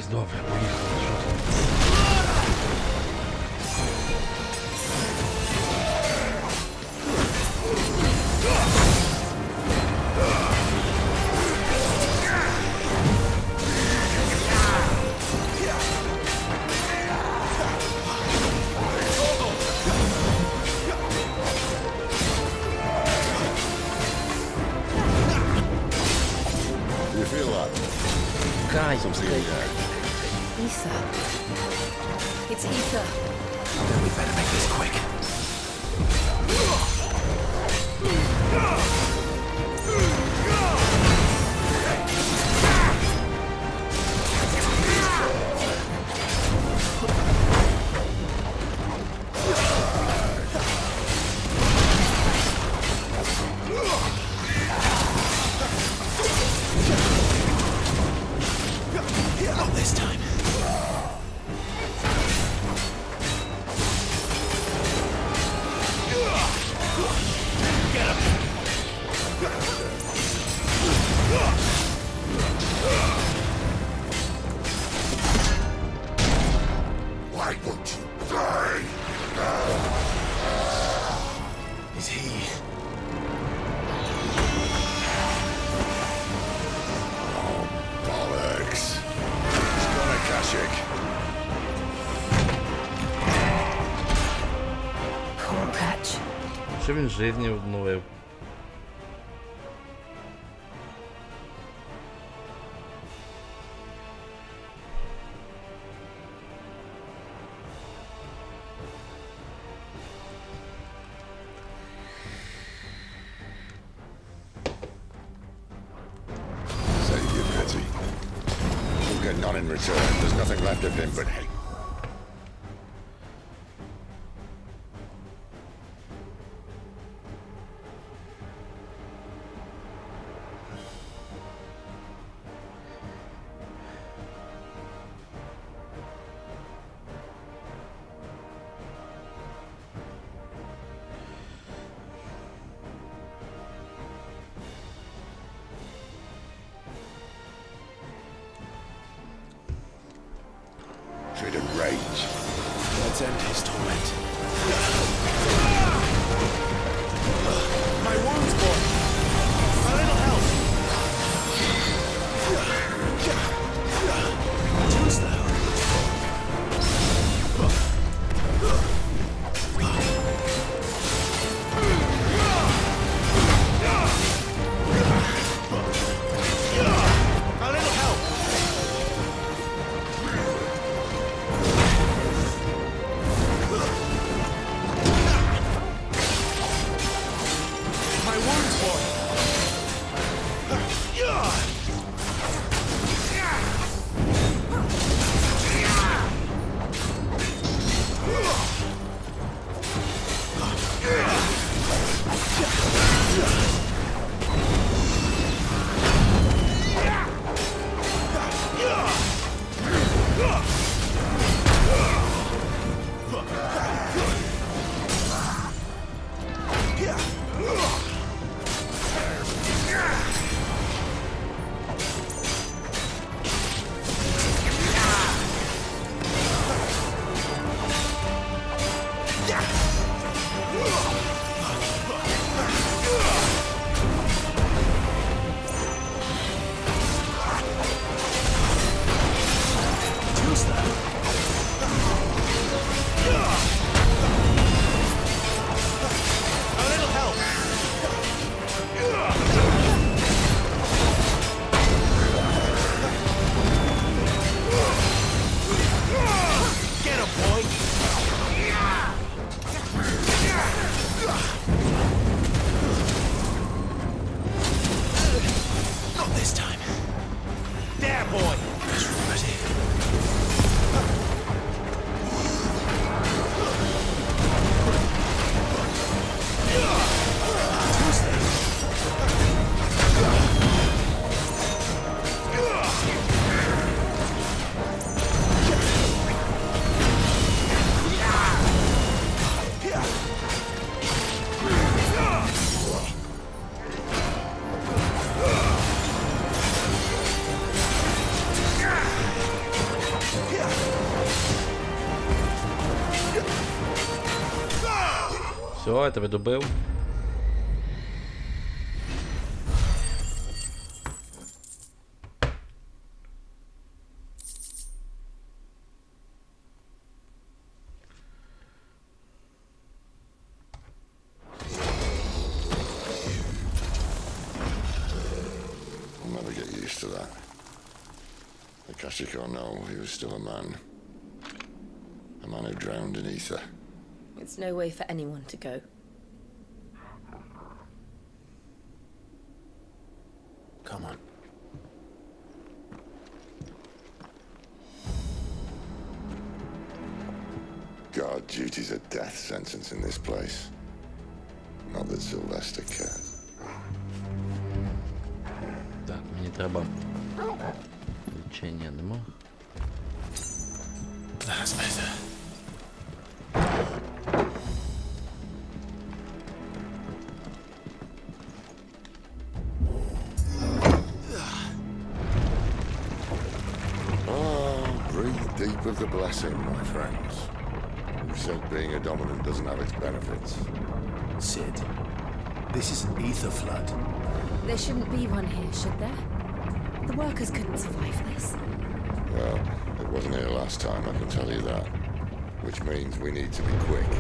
Так, добре, поїхали. Що там? You feel that? Something in the air. Ether. It's ether. Then we better make this quick. Not this time. Why won't you die? Is he? Bollocks. He's gonna catch it. Poor wretch. Що він жизні обновив? Save your pity. You'll get none in return. There's nothing left of him but hate. Traded rage. Let's end his torment. My wounds, boy. A little help. Too slow. A little help. Все, я тебе добив. I'll never get used to that. Akashic or no, he was still a man. A man who drowned in ether. It's no way for anyone to go. Come on. Guard duty's a death sentence in this place. Not that Sylvester cares. Так, мені треба... Лічення нема. That's better. Breathe deep of the blessing, my friends. You said being a dominant doesn't have its benefits. Sid, this is an ether flood. There shouldn't be one here, should there? The workers couldn't survive this. Well, it wasn't here last time, I can tell you that. Which means we need to be quick.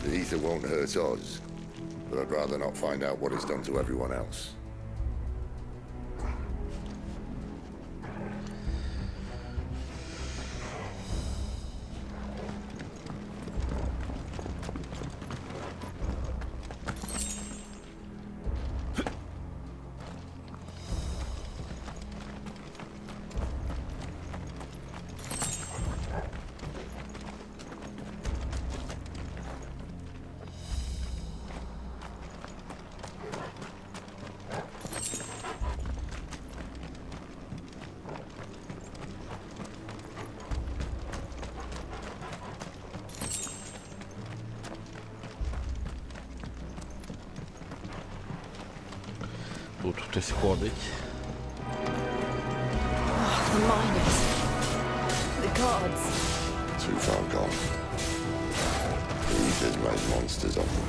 The ether won't hurt us, but I'd rather not find out what it's done to everyone else. Тут хтось ходить. The miners. The gods. Too far gone. The ether's made monsters of them.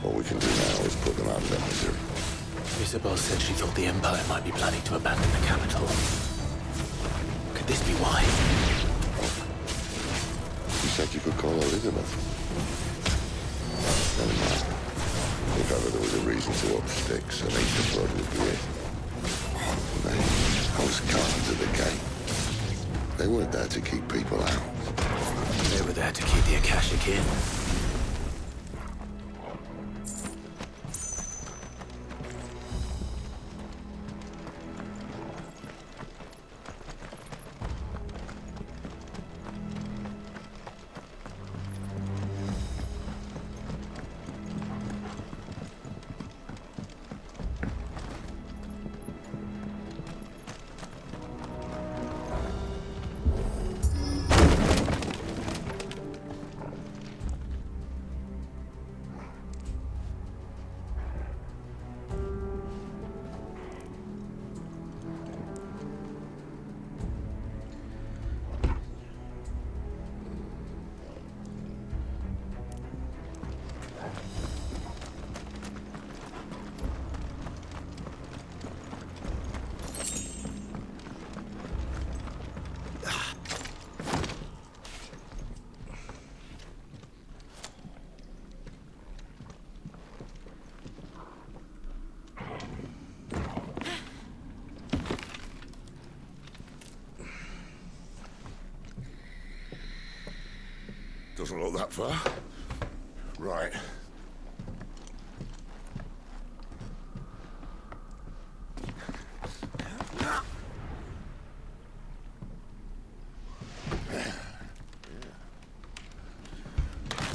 What we can do now is put them out of their misery. Isabel said she thought the Empire might be planning to abandon the capital. Could this be why? You said you could call Elizabeth. Never mind. If ever there was a reason to up sticks, an ether flood would be it. They house guards at the gate. They weren't there to keep people out. They were there to keep the Akashic in. Doesn't look that far. Right.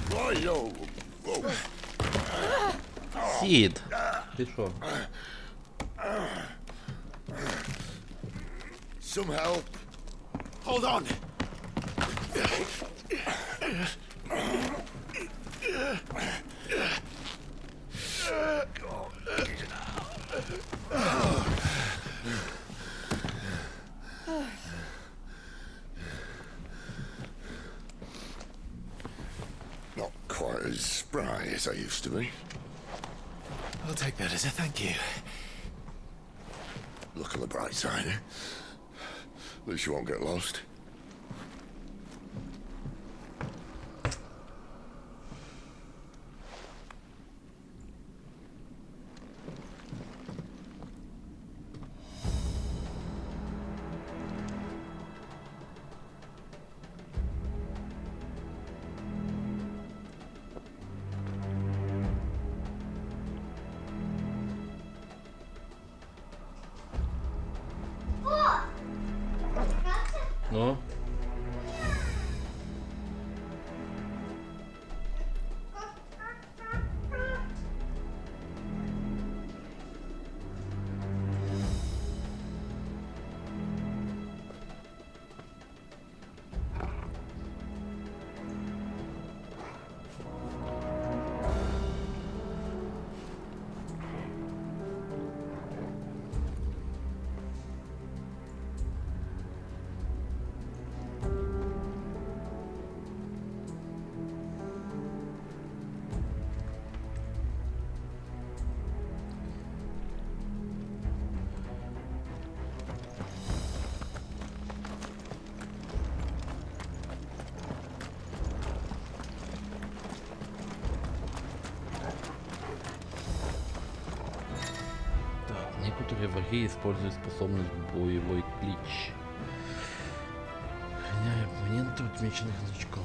Right, yo. Whoa. Сід. Ти що? Some help. Hold on. Not quite as spry as I used to be. I'll take that as a thank you. Look on the bright side, eh? At least you won't get lost. Ну? Некоторые враги используют способность боевой клич. Охраняя оппонента, отмеченных значком.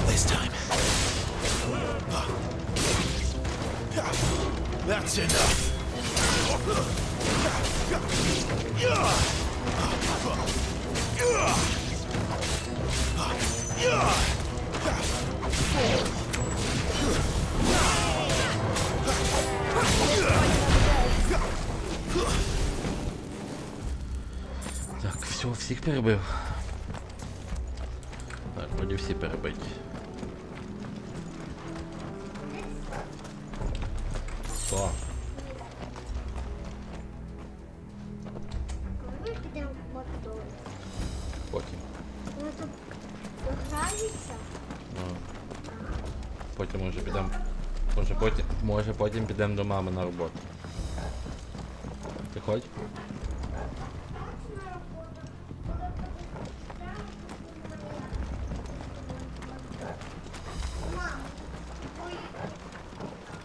This time. That's enough. Так, все, всіх перебив. Так, вроді всі перебиті. Що? Коли підемо в Макдональдс? Потім. Ми тут дограємося? Ну. Потім може підемо. Може потім підемо до мами на роботу. Ти хоч?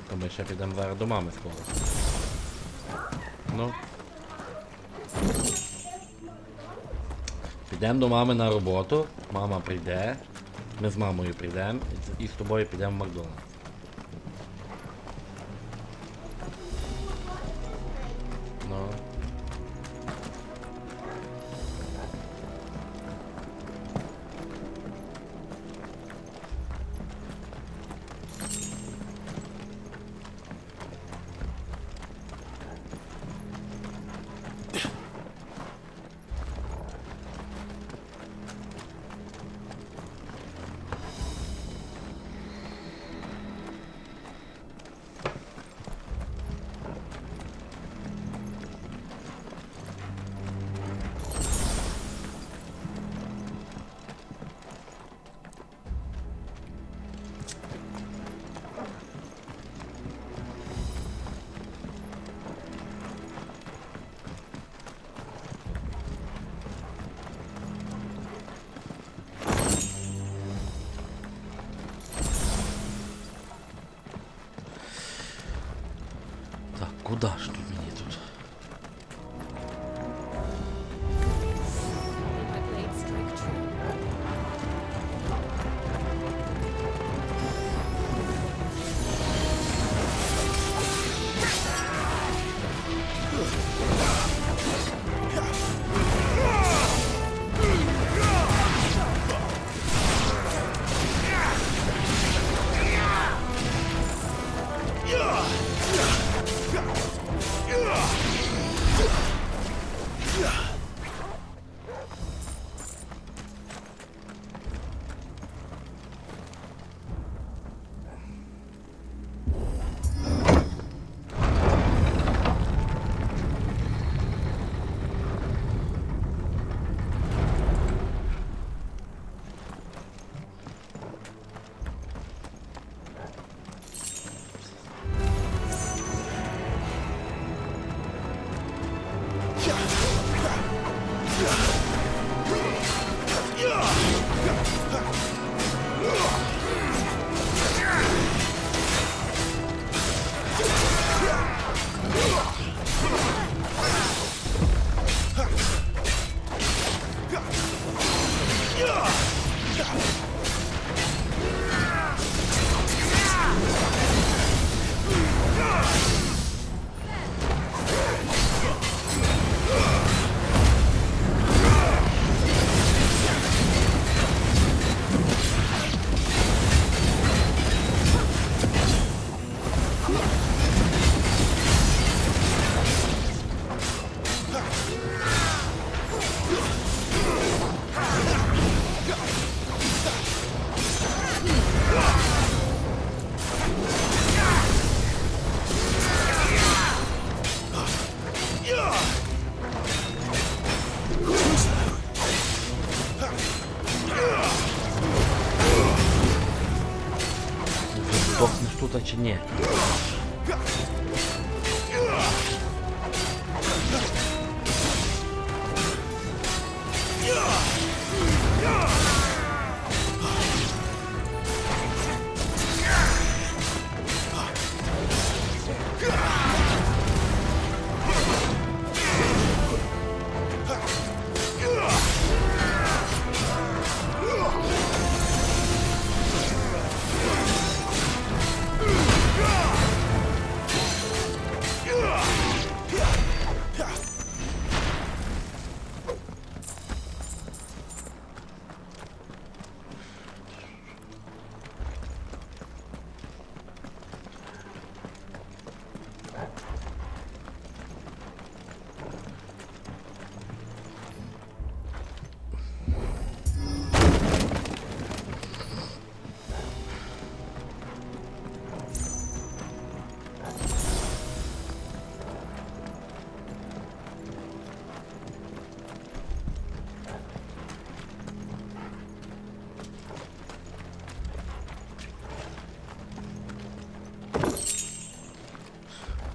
То ми ще підемо зараз до мами скоро. Ну. Підемо до мами на роботу, мама прийде, ми з мамою прийдемо і з тобою підемо в Макдональдс. Ну. куда ж тут мені тут? Чи ні?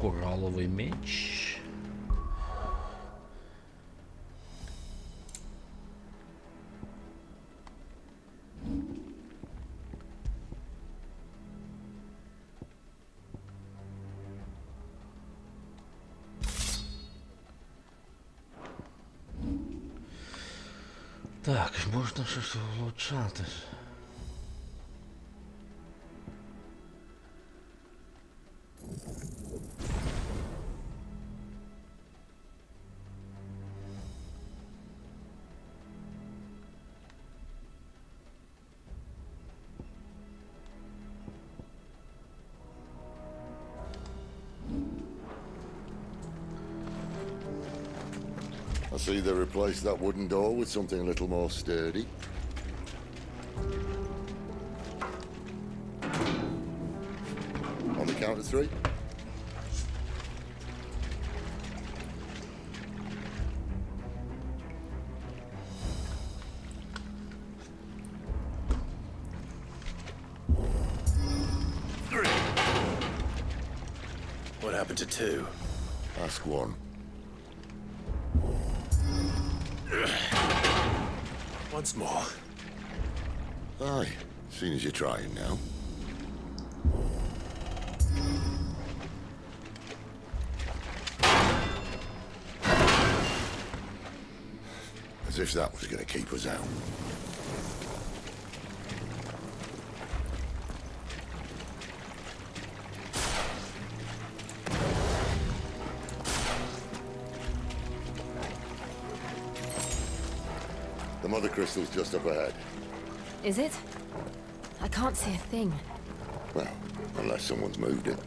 Кораловий меч. Так, можна щось влучати. I see they replaced that wooden door with something a little more sturdy. On the count of three. What happened to two? Ask one. Once more. Aye, seeing as you're trying now. if that was going to keep us out. The mother crystal's just up ahead. Is it? I can't see a thing. Well, unless someone's moved it.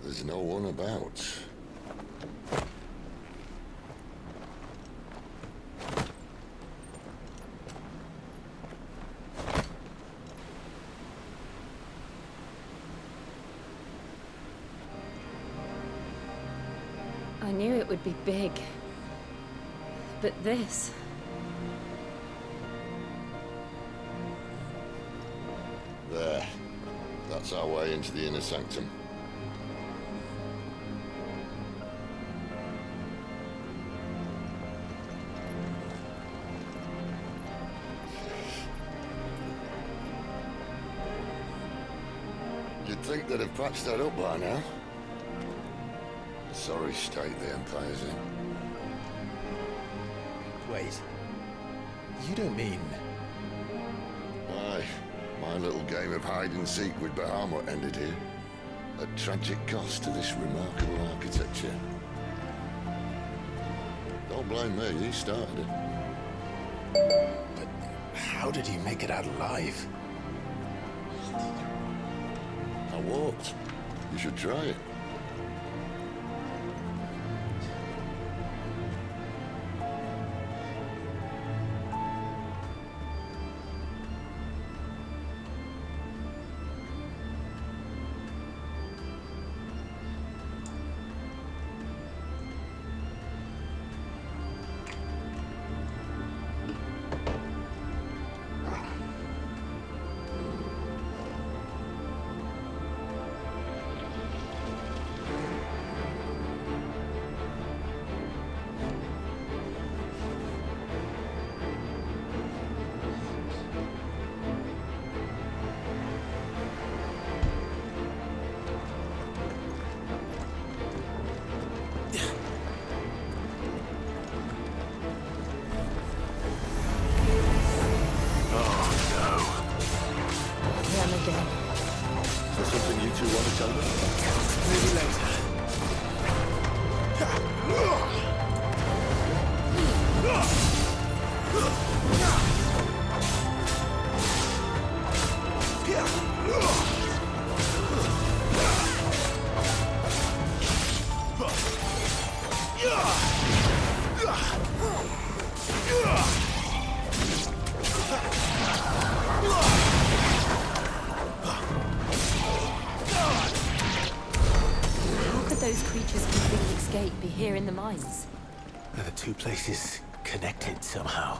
There's no one about. I knew it would be big. But this... There. That's our way into the inner sanctum. You'd think they'd have patched that up by now. Sorry state the Empire's in. Wait. You don't mean... Aye. My little game of hide-and-seek with Bahamut ended here. A tragic cost to this remarkable architecture. Don't blame me, he started it. But how did he make it out alive? I walked. You should try it. Here in the mines. Are the two places connected somehow?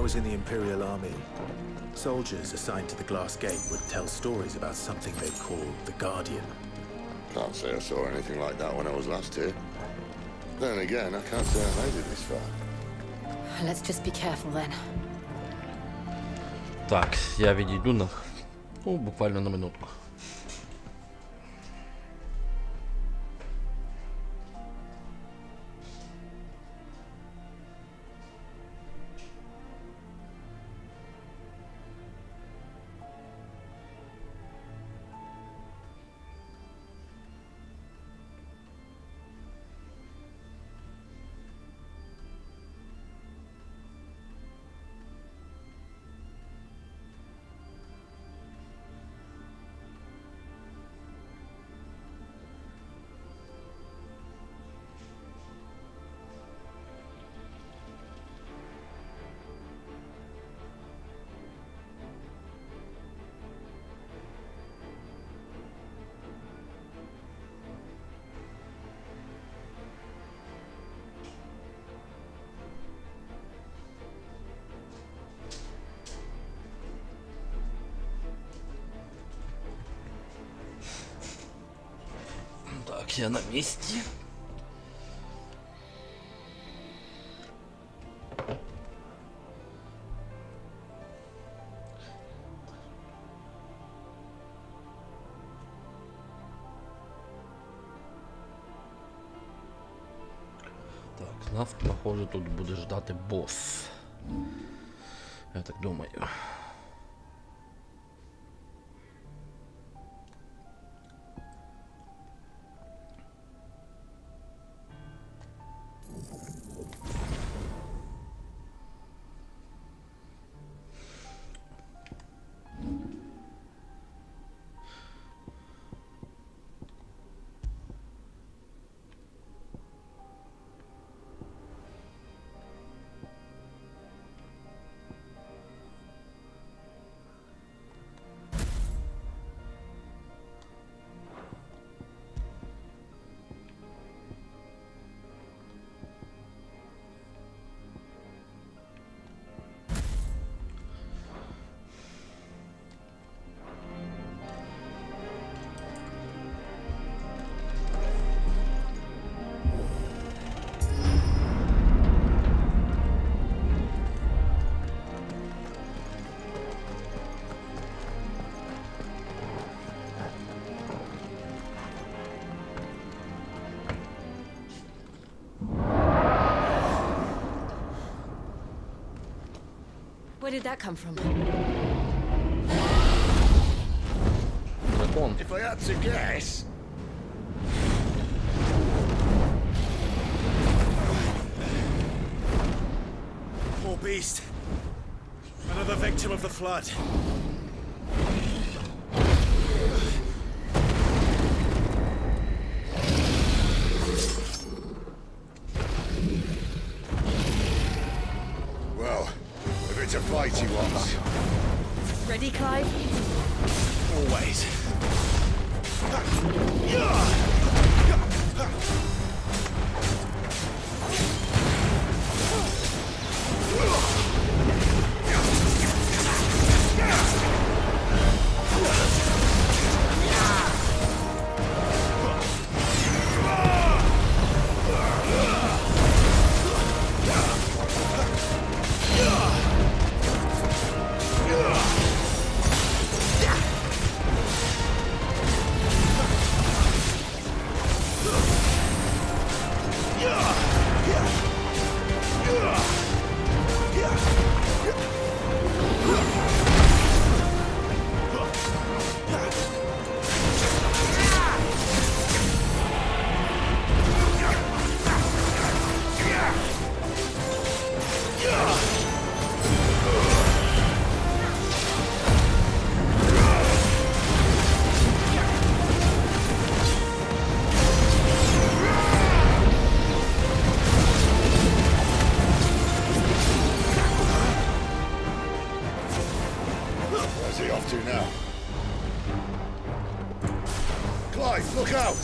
I was in the Imperial Army, soldiers assigned to the Glass Gate would tell stories about something they called the Guardian. Can't say I saw anything like that when I was last here. Then again, I can't say I made it this far. Let's just be careful then. Так, я відійду на... Ну, буквально на минутку. Так, я на місці. Так, нас, похоже, тут буде ждати босс. Я так думаю. Where did that come from? If I had to guess... Poor beast. Another victim of the flood. Well, if it's a fight he wants. Ready, Clive? Always. Clive, look out!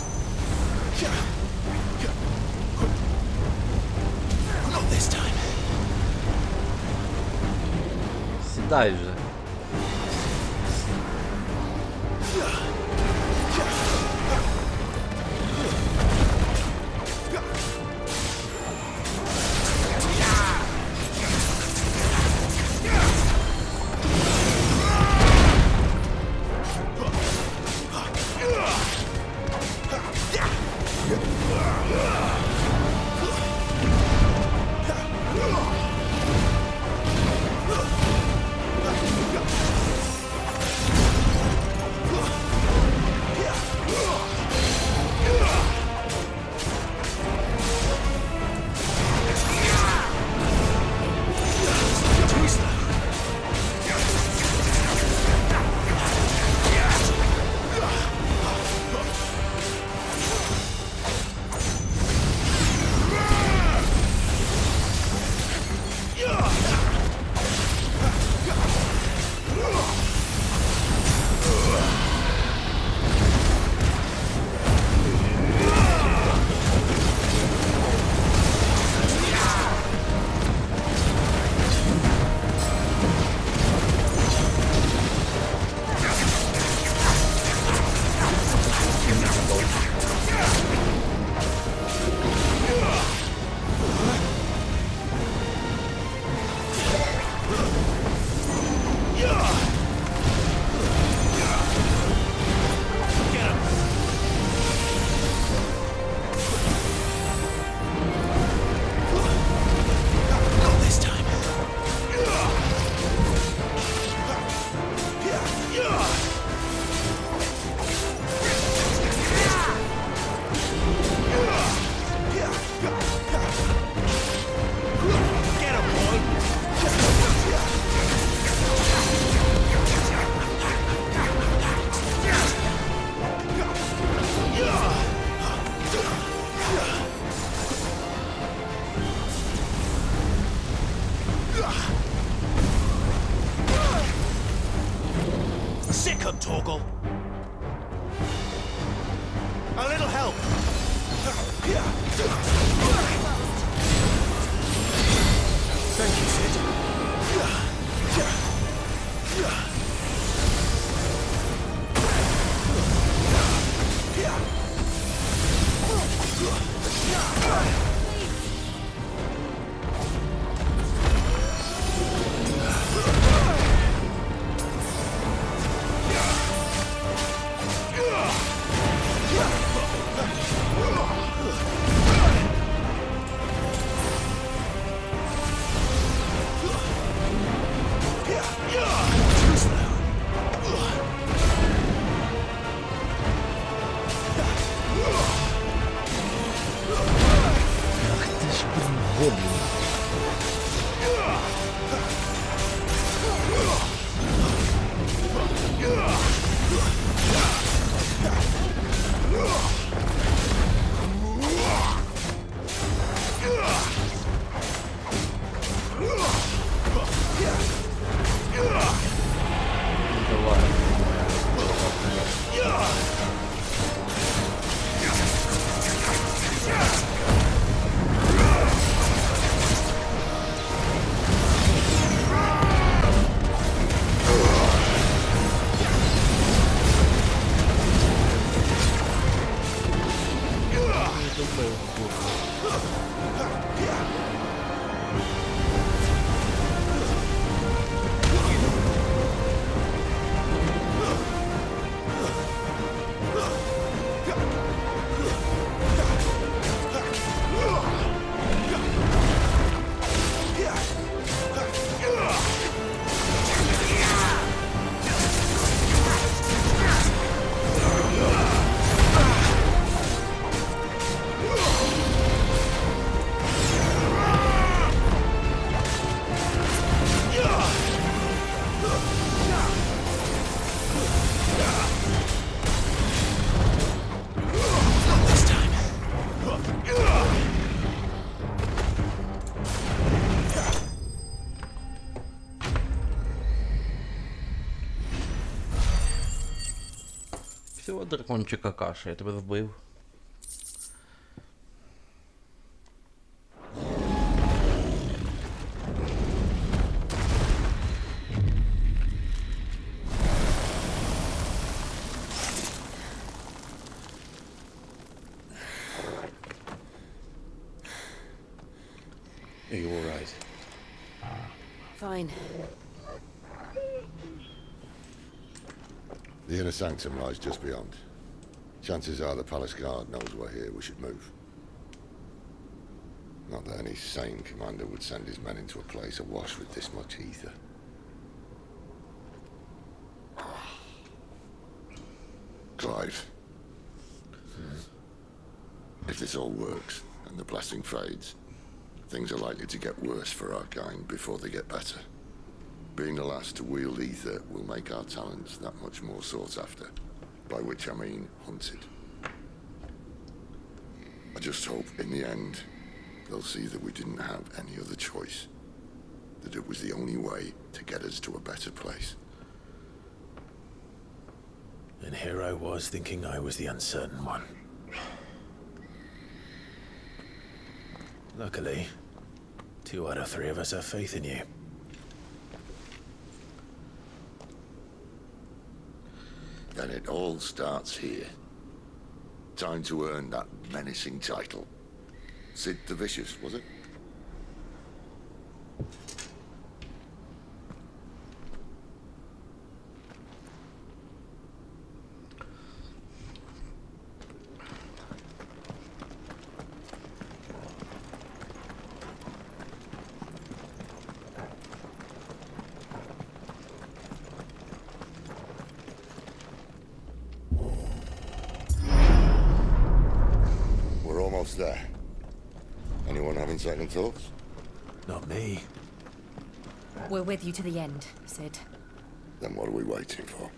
Not this time. Сідай же. Torgal. A little help. Thank you, Sid. Всього дракончика каша, я тебе вбив. Are you all right? Fine. The inner sanctum lies just beyond. Chances are the palace guard knows we're here. We should move. Not that any sane commander would send his men into a place awash with this much ether. Clive. If this all works, and the blessing fades, things are likely to get worse for our kind before they get better. Being the last to wield ether will make our talents that much more sought after, by which I mean hunted. I just hope, in the end, they'll see that we didn't have any other choice, that it was the only way to get us to a better place. And here I was thinking I was the uncertain one. Luckily, 2 out of 3 of us have faith in you. Then it all starts here. Time to earn that menacing title. Sid the Vicious, was it? We're almost there. Anyone having second thoughts? Not me. We're with you to the end, Sid. Then what are we waiting for?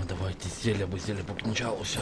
Давайте зелье, бо зелье покінчалося.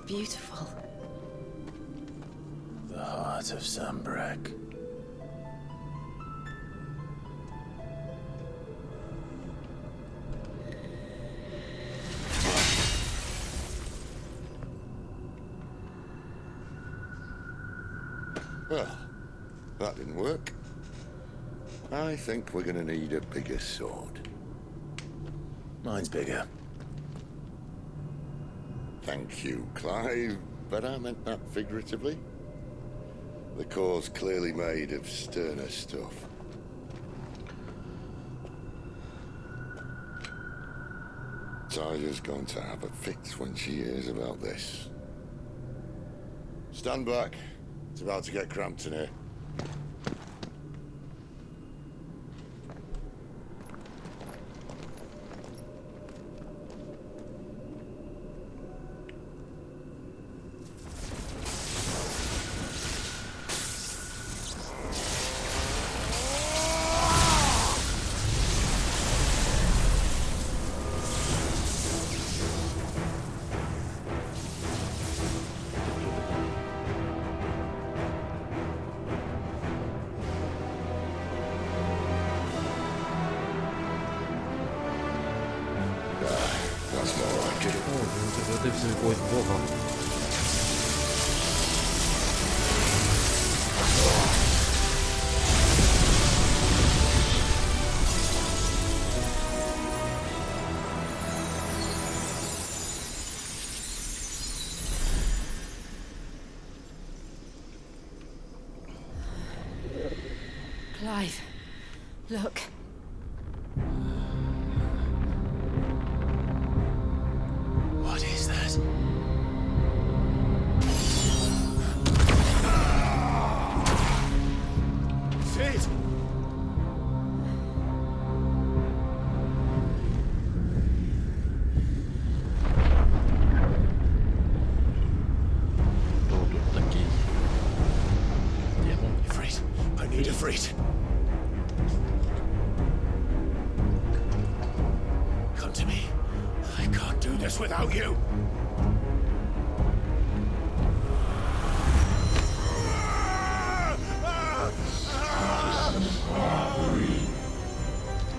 Beautiful. The heart of Sambrek. Well, that didn't work. I think we're gonna need a bigger sword. Mine's bigger. Thank you, Clive, but I meant that figuratively. The core's clearly made of sterner stuff. Tyler's going to have a fit when she hears about this. Stand back. It's about to get cramped in here. Превратився в якогось бога. Clive, look. What is that? Sid! Ifrit. I need Ifrit. madness without you.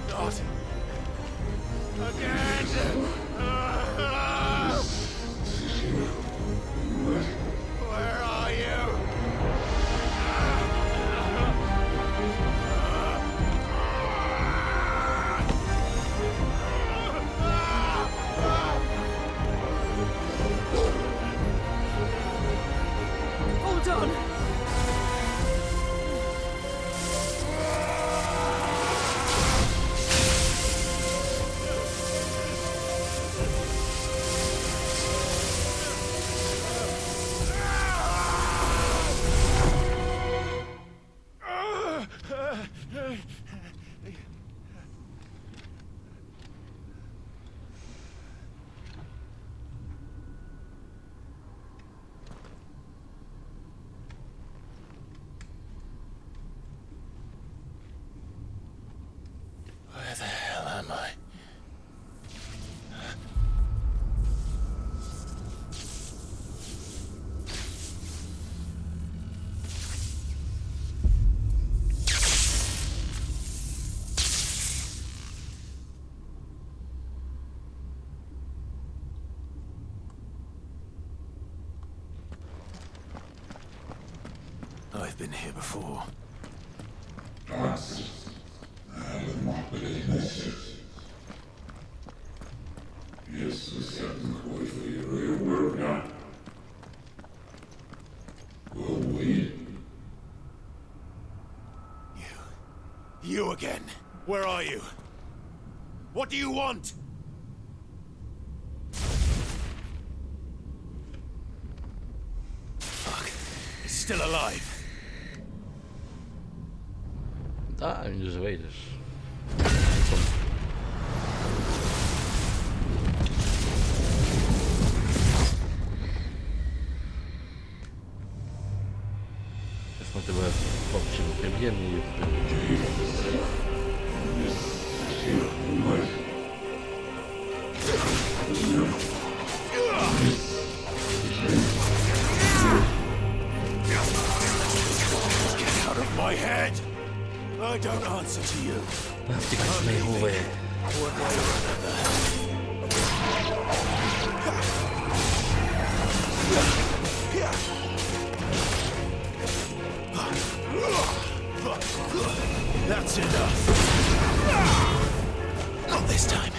Not again. Where are you? Hold on! Where the hell am I? I've been here before. You again. Where are you? What do you want? Fuck. It's still alive. Ah, in de Zweders. Teraz moeten we повседневной Get out of my head! I don't answer to you. Only one way or another. That's enough. Not this time.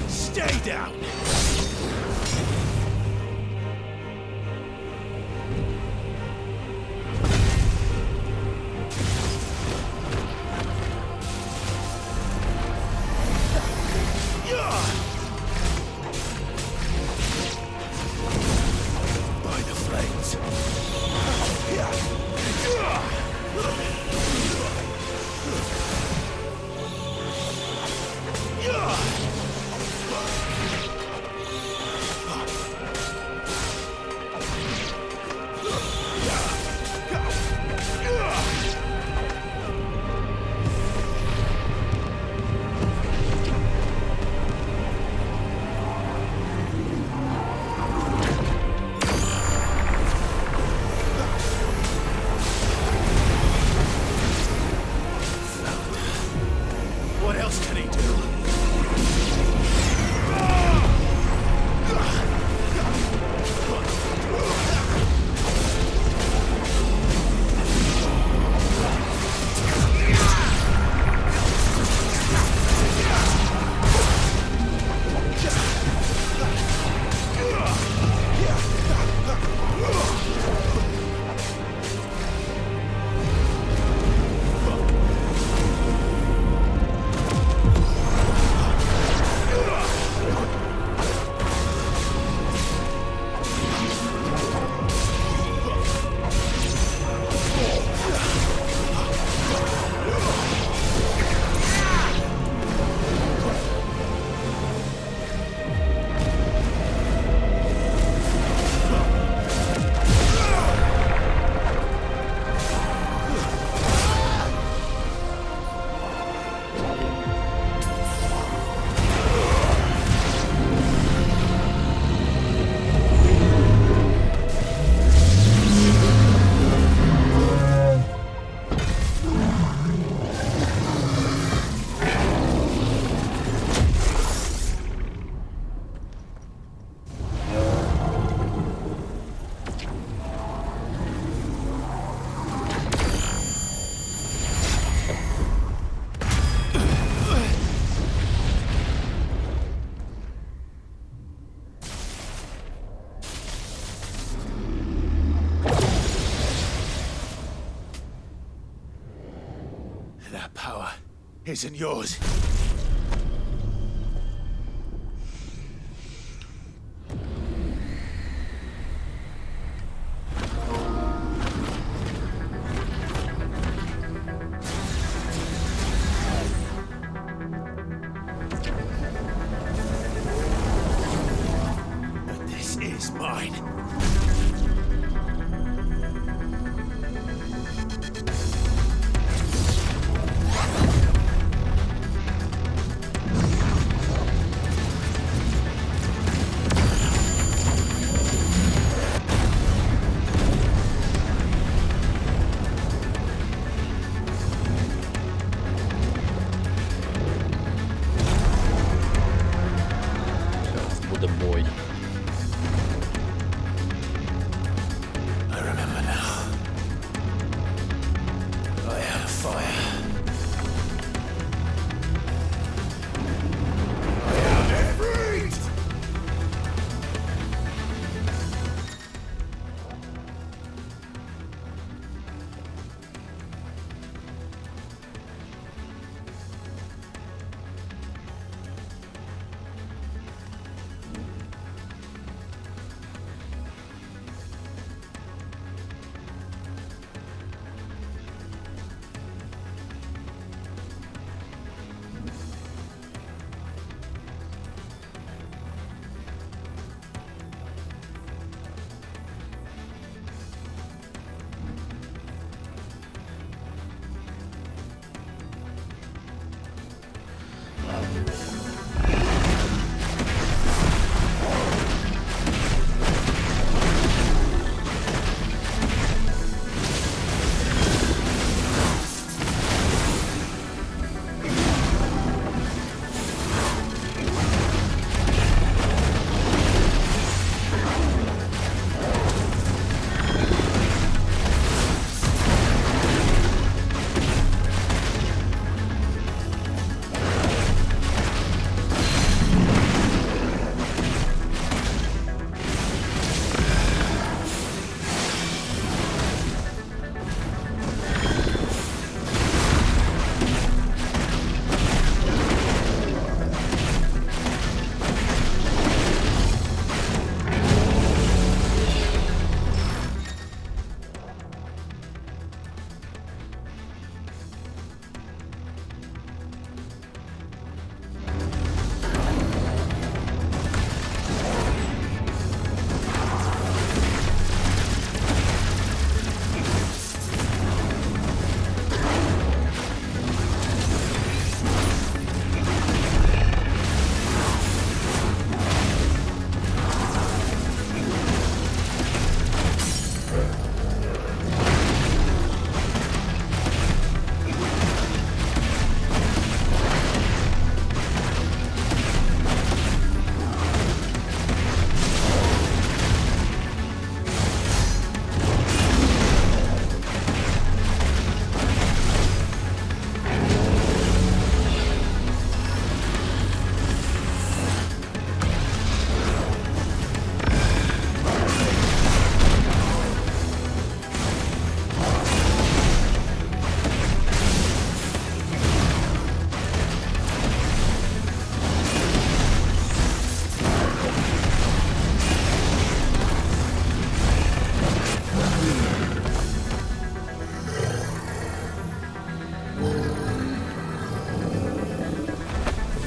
Stay down. isn't yours. But this is mine. Буде бой. I remember now. I have fire. I am afraid.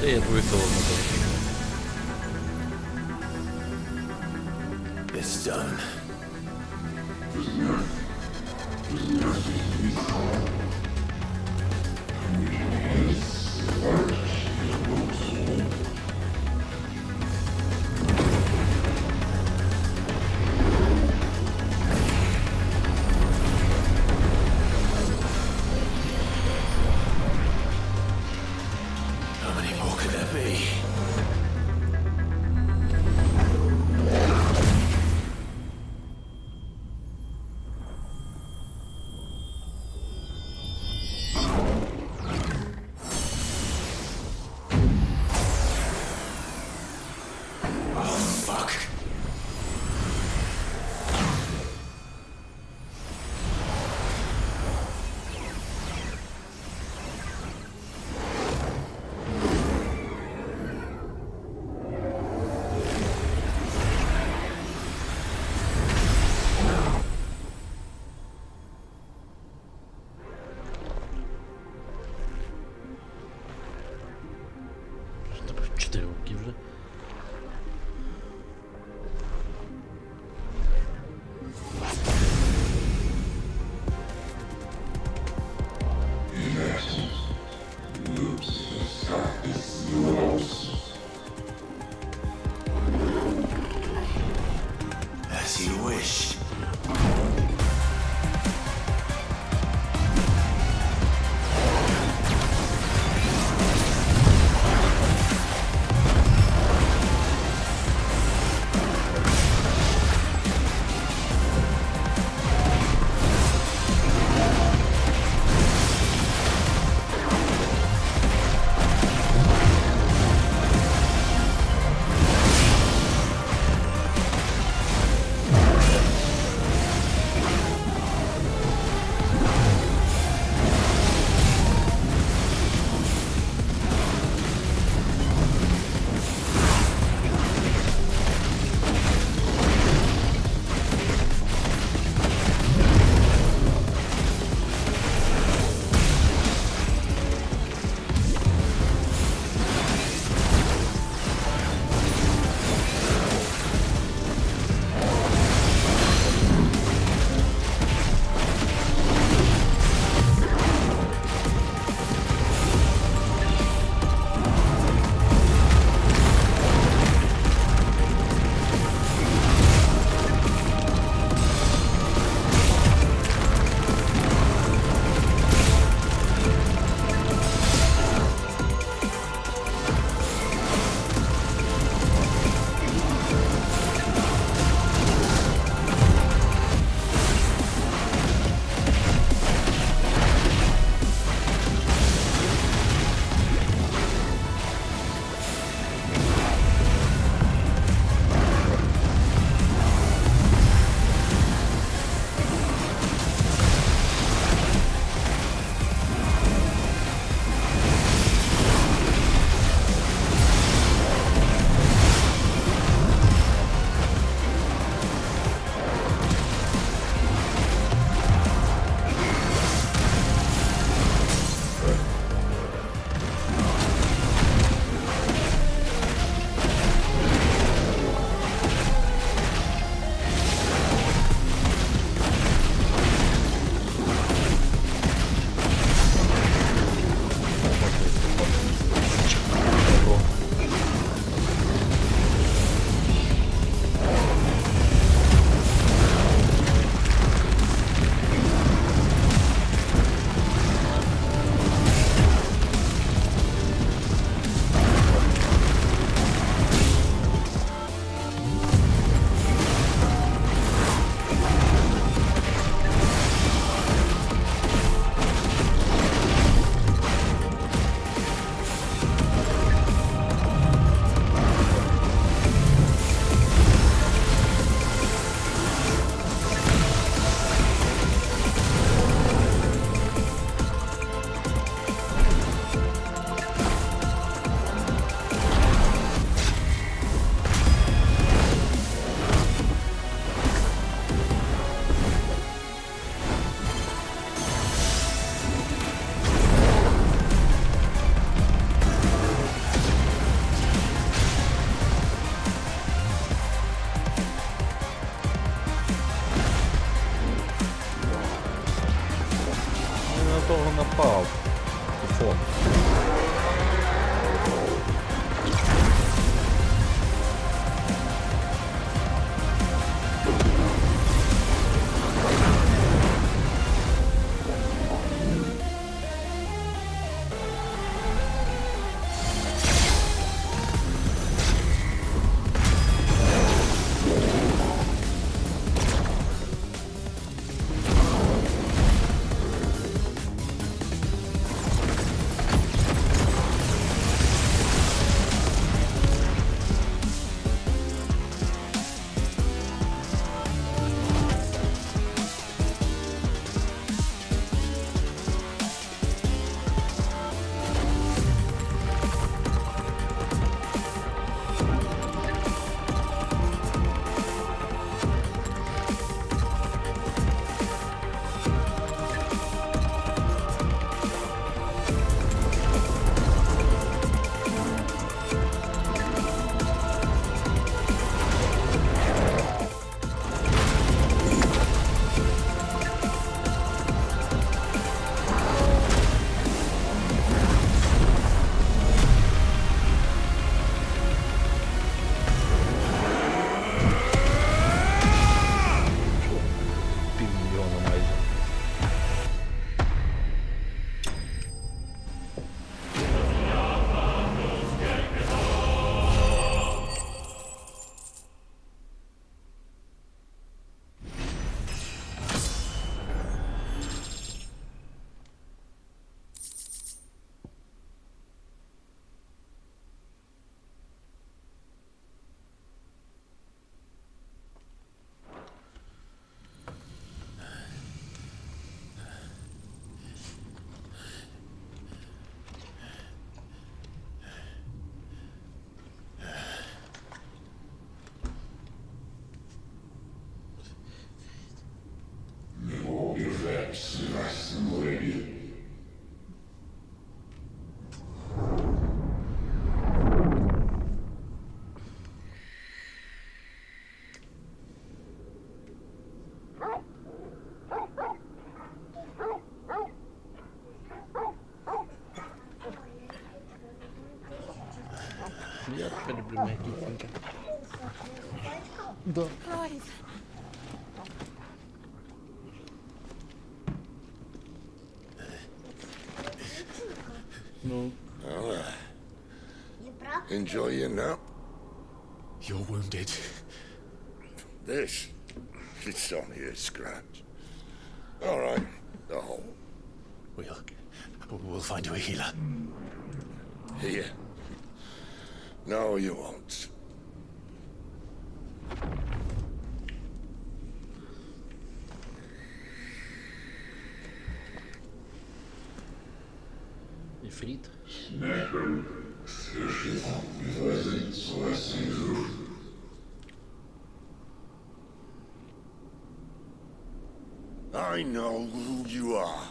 Я выстрел It's done. How many more could there be? 3 роки вже. As you wish. того напав. Фон. Я теперь люблю мягкие. Да. Clive. No. Well, enjoy your nap. You're wounded. This, it's only a scratch. All right, the hole. We'll find you a healer. Here. No, you won't. Ifrit. I know who you are.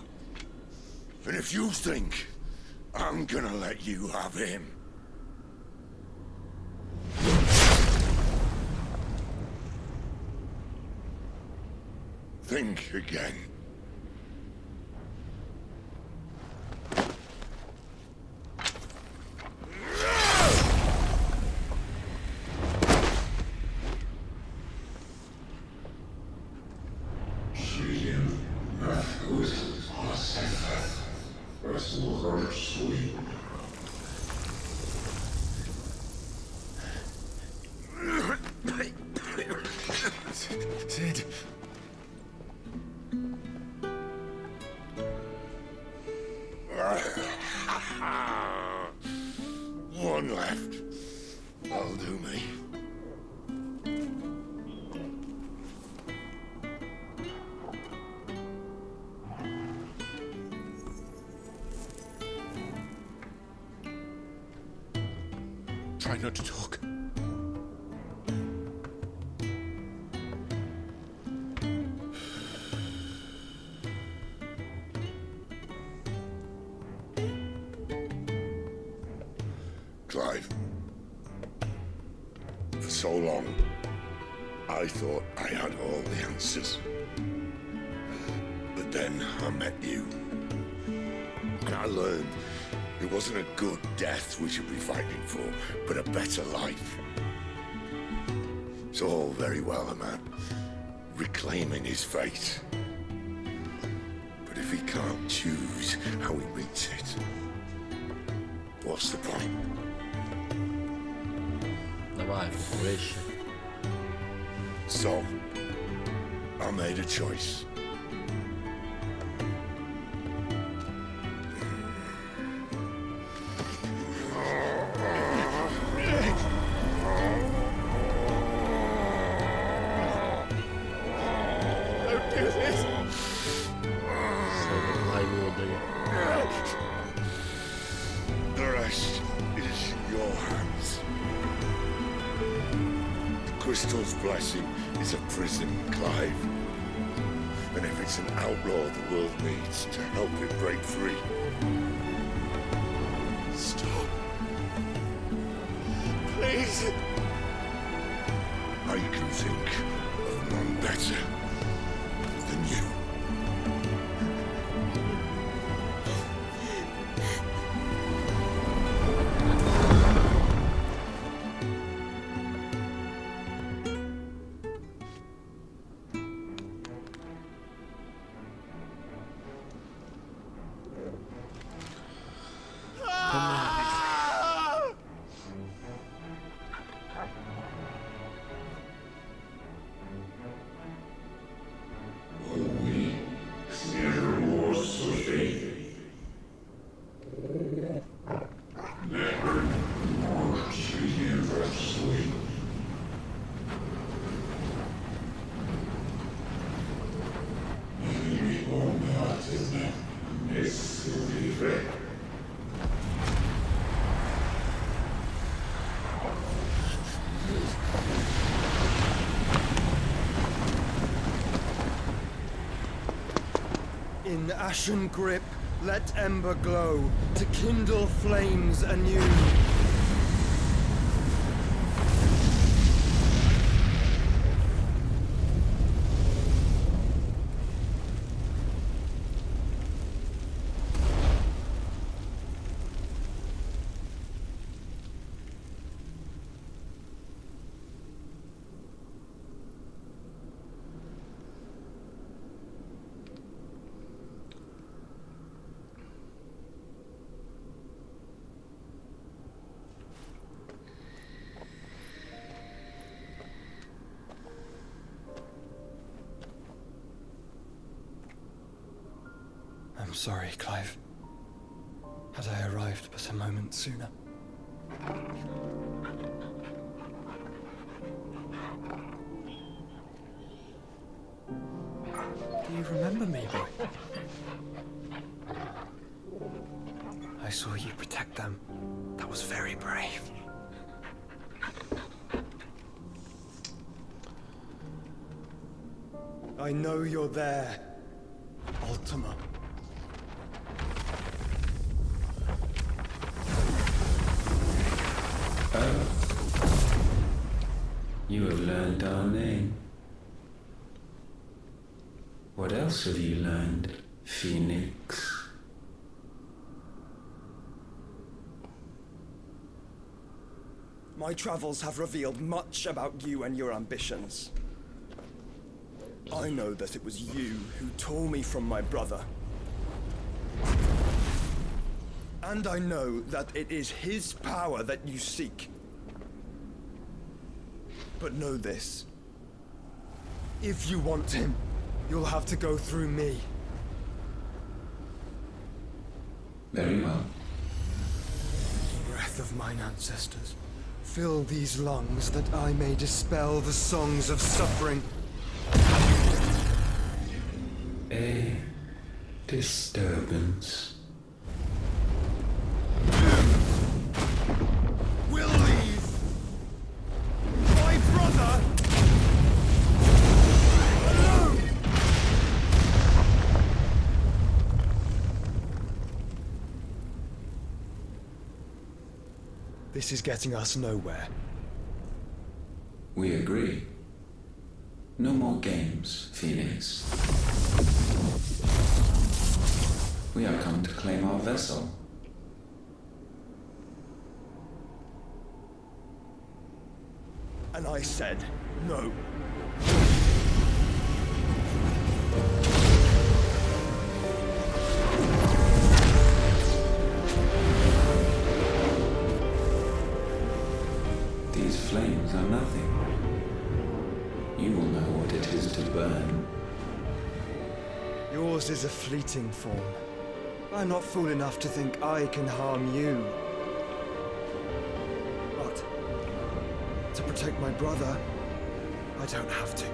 And if you think I'm gonna let you have him, think again. Sid. One left. That'll do me. Try not to talk. Clive. For so long, I thought I had all the answers. But then I met you. And I learned it wasn't a good death we should be fighting for, but a better life. It's all very well, a man reclaiming his fate. But if he can't choose how he meets it, what's the point? Давай, вещи. So, I made a choice. Don't do this. The rest is in your hands. The crystal's blessing is a prison, Clive. And if it's an outlaw the world needs to help it break free. Stop. Please. I can think of none better than you. In ashen grip, let ember glow, to kindle flames anew. sorry, Clive. Had I arrived but a moment sooner. Do you remember me, boy? I saw you protect them. That was very brave. I know you're there, Ultima. Oh. You have learned our name. What else have you learned, Phoenix? My travels have revealed much about you and your ambitions. I know that it was you who tore me from my brother. And I know that it is his power that you seek. But know this. If you want him, you'll have to go through me. Very well. Breath of mine ancestors, fill these lungs that I may dispel the songs of suffering. A disturbance. We'll leave! My brother! Alone! This is getting us nowhere. We agree. No more games, Phoenix. We are come to claim our vessel. And I said no. These flames are nothing. You will know what it is to burn. Yours is a fleeting form. I'm not fool enough to think I can harm you. But to protect my brother, I don't have to.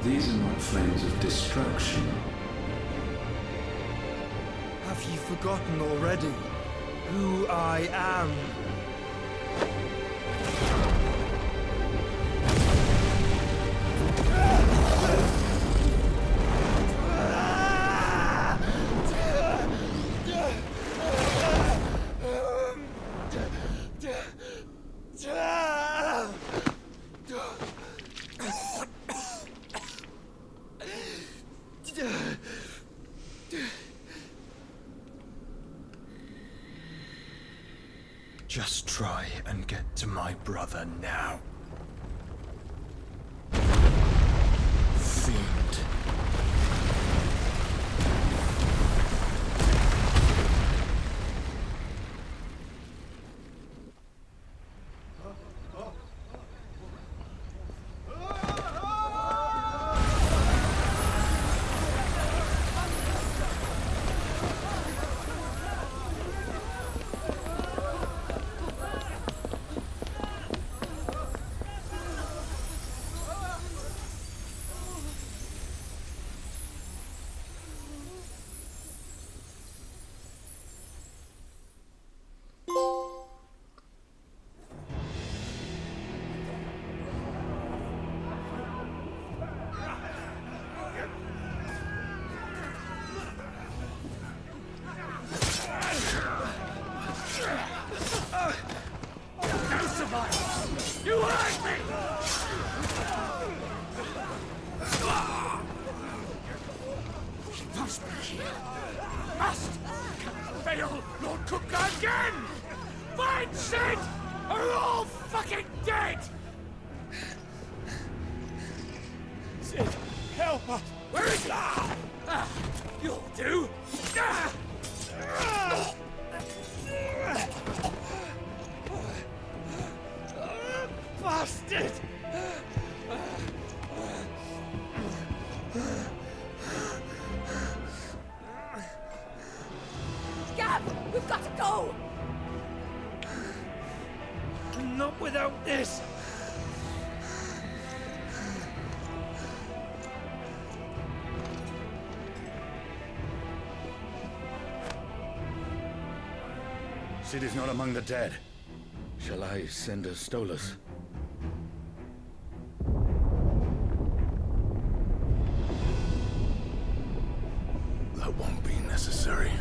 These are not flames of destruction. Have you forgotten already who I am? Just try and get to my brother now. Fiend. Must fail Lord Cook again! Find Sid, or we're all fucking dead! Sid, help us! Where is he? You'll do! Bastard! Gab, we've got to go! Not without this! Sid is not among the dead. Shall I send a Stolus? That won't be necessary.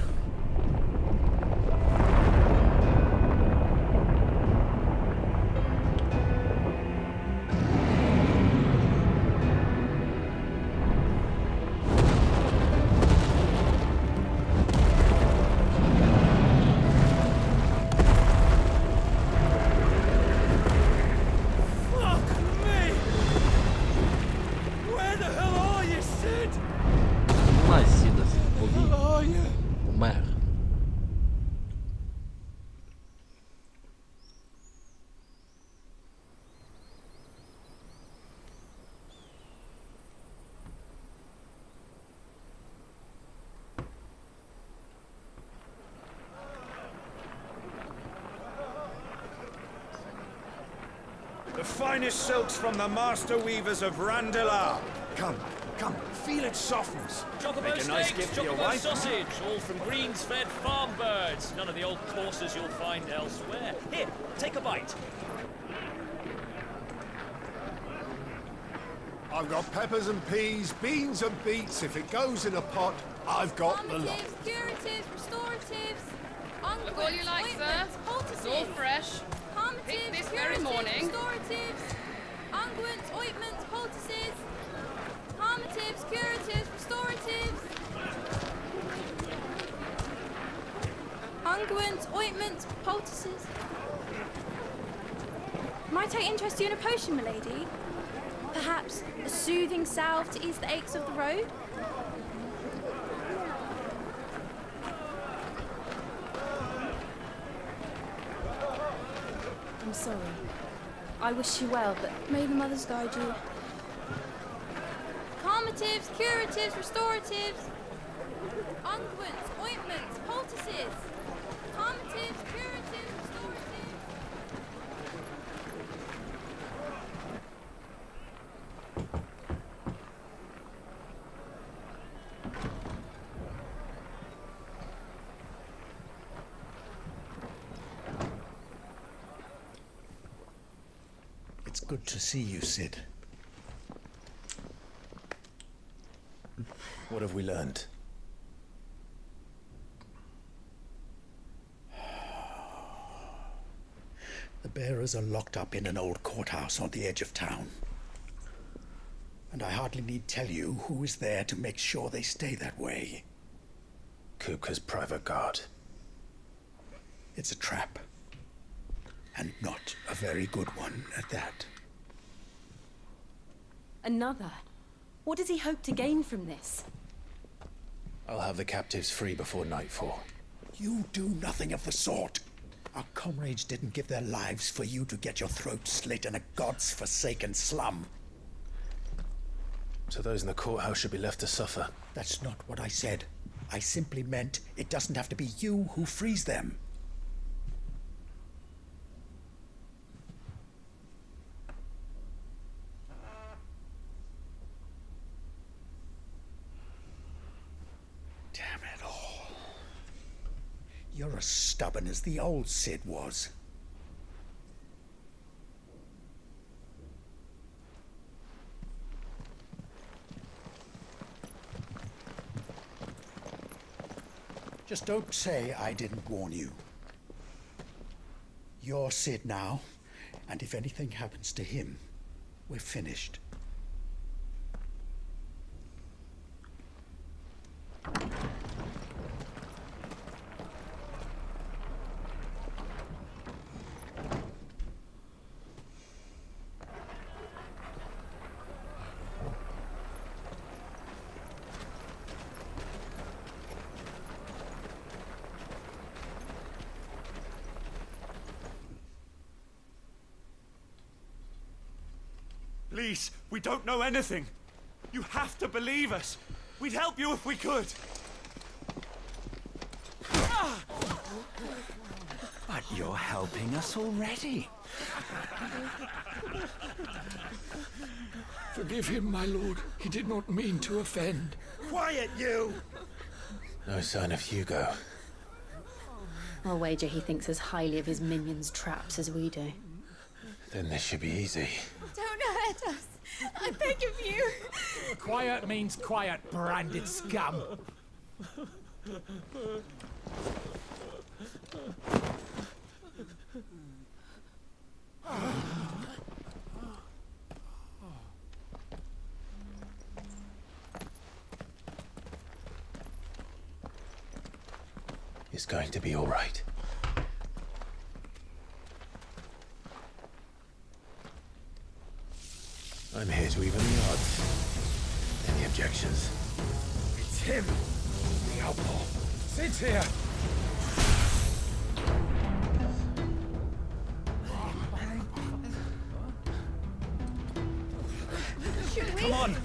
The finest silks from the master weavers of Randelar. Come, come, feel its softness. Chocobo Make a nice steaks, gift for your chocobo wife. sausage, all from greens-fed farm birds. None of the old courses you'll find elsewhere. Here, take a bite. I've got peppers and peas, beans and beets. If it goes in a pot, I've got the lot. Curatives, restoratives, Look all you like, sir. It's all fresh. Picked this very morning. Restoratives, unguents, ointments, poultices, calmatives, curatives, restoratives, unguents, ointments, poultices. Might I interest you in a potion, milady? Perhaps a soothing salve to ease the aches of the road? I'm sorry. I wish you well, but may the mothers guide you. Calmatives, curatives, restoratives, unguents, ointments, poultices. Calmatives, curatives, restoratives. It's good to see you, Sid. What have we learned? The bearers are locked up in an old courthouse on the edge of town. And I hardly need tell you who is there to make sure they stay that way. Kupka's private guard. It's a trap. And not a very good one at that. Another? What does he hope to gain from this? I'll have the captives free before nightfall. You do nothing of the sort. Our comrades didn't give their lives for you to get your throat slit in a god's-forsaken slum. So those in the courthouse should be left to suffer. That's not what I said. I simply meant it doesn't have to be you who frees them. Damn it all. You're as stubborn as the old Sid was. Just don't say I didn't warn you. You're Sid now, and if anything happens to him, we're finished. Please, we don't know anything. You have to believe us. We'd help you if we could. But you're helping us already. Forgive him, my lord. He did not mean to offend. Quiet, you! No sign of Hugo. I'll wager he thinks as highly of his minions' traps as we do. Then this should be easy. Don't hurt us. I beg of you. Quiet means quiet, branded scum. It's going to be all right. I'm here to even the odds. Any objections? It's him, the outlaw. Sit here. Come on.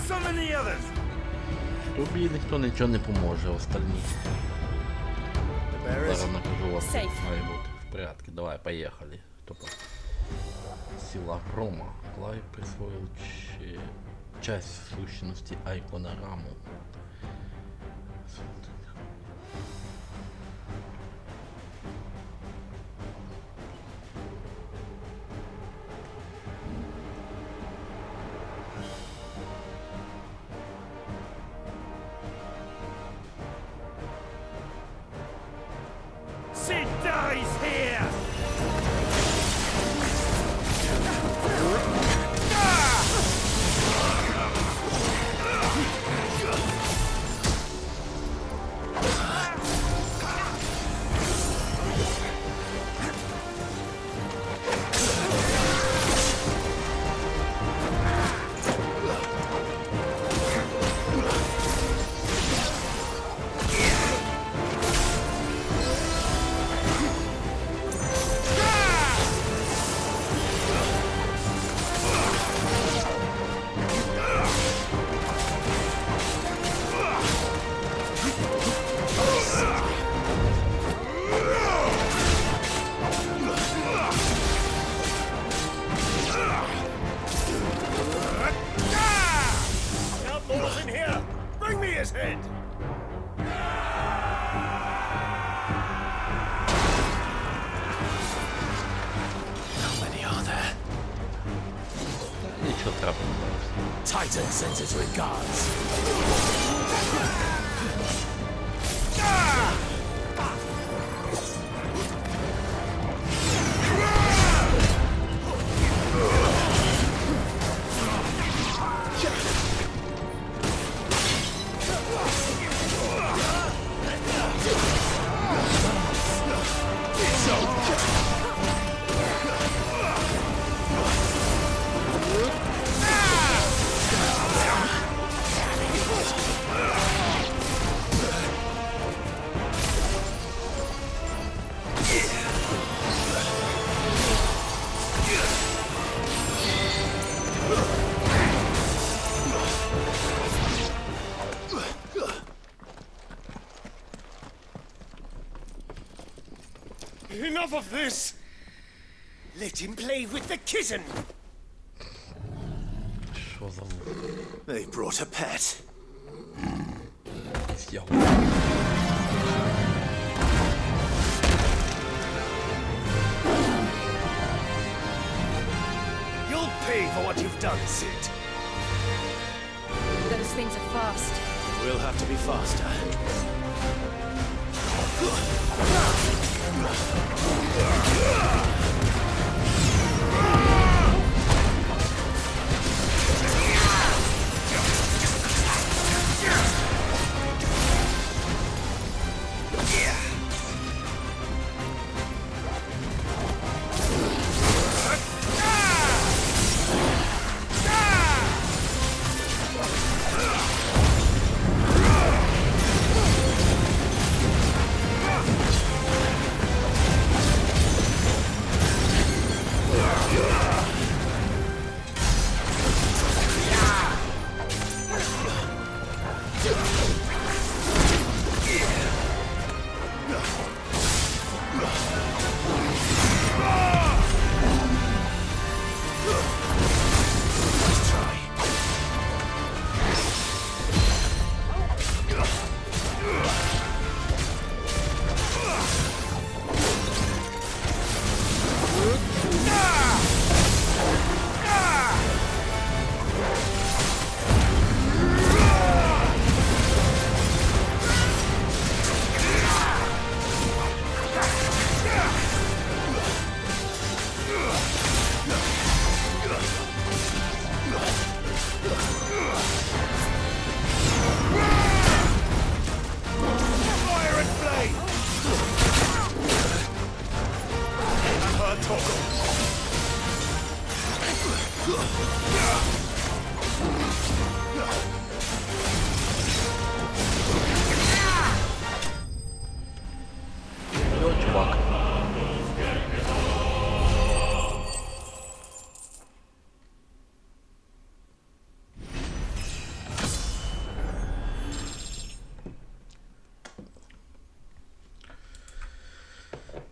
Summon the others. Тобі ніхто нічого не поможе, остальні. Зараз накажу вас, має бути в порядку. Давай, поехали. Сила грома. Клайв присвоил часть сущности Айконараму. Sid dies here! Outlaw's in here! Bring me his head! How many are there? Нічого трапилось. Titan sends his regards. Enough of this! Let him play with the kitten! Що за They brought a pet. You'll pay for what you've done, Sid. Those things are fast. We'll have to be faster.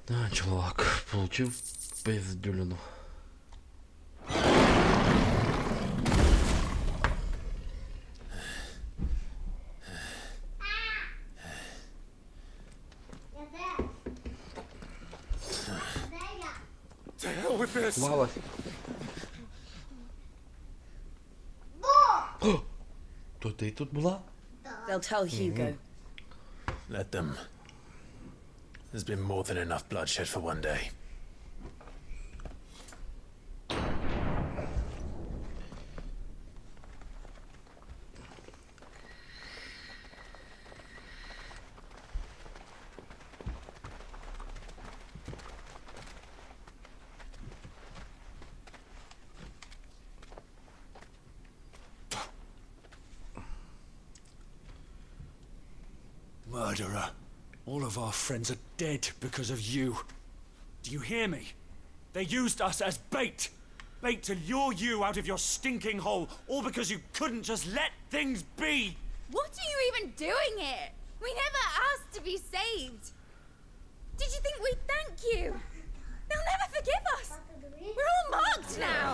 Да, чувак, получил пиздюлину. To hell with this! Мало. То ти тут була? They'll tell Hugo. Let them. There's been more than enough bloodshed for one day. Murderer. All of our friends are dead because of you. Do you hear me? They used us as bait. Bait to lure you out of your stinking hole, all because you couldn't just let things be. What are you even doing here? We never asked to be saved. Did you think we'd thank you? They'll never forgive us. We're all marked now.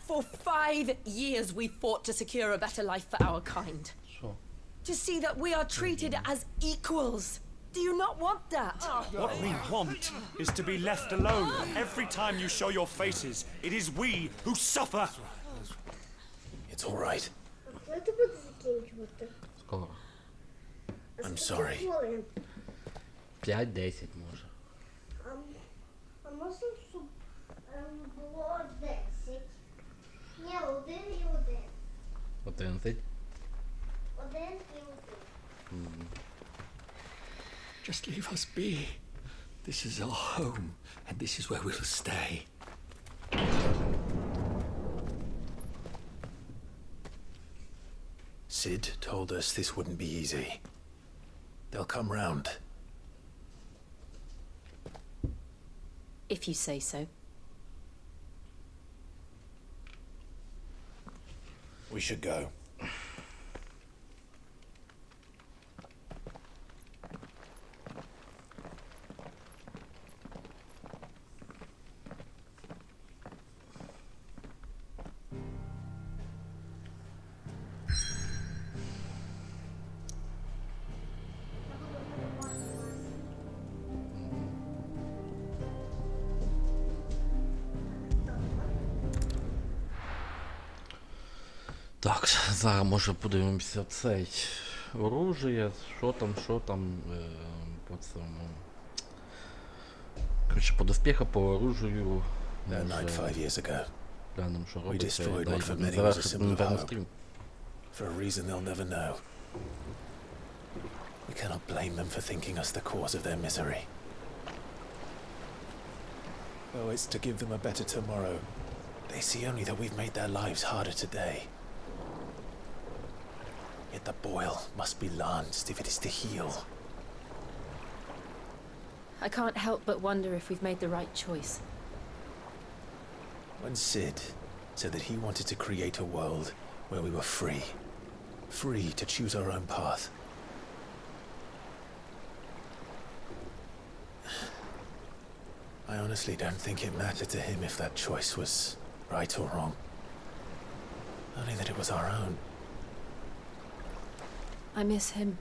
For 5 years we fought to secure a better life for our kind. Sure. To see that we are treated as equals. Do you not want that? What we want is to be left alone. Every time you show your faces, it is we who suffer. It's all right. Скоро. I'm sorry. 5-10 може. А можна, щоб було 10? Ні, 1 і 1. 11. 1 і 1. Just leave us be. This is our home, and this is where we'll stay. Sid told us this wouldn't be easy. They'll come round. If you say so. We should go. Так, зараз може подивимося цей оружие, що там по цьому. Короче, по доспеху, по оружию. That night 5 years ago, Глянемо, що we робиться, destroyed дай what for many was a завершити, symbol of напевно, hope. стрім. For a reason they'll never know. We cannot blame them for thinking us the cause of their misery. Though it's to give them a better tomorrow, they see only that we've made their lives harder today. Yet the boil must be lanced if it is to heal. I can't help but wonder if we've made the right choice. When Sid said that he wanted to create a world where we were free, free to choose our own path, I honestly don't think it mattered to him if that choice was right or wrong. Only that it was our own. I miss him.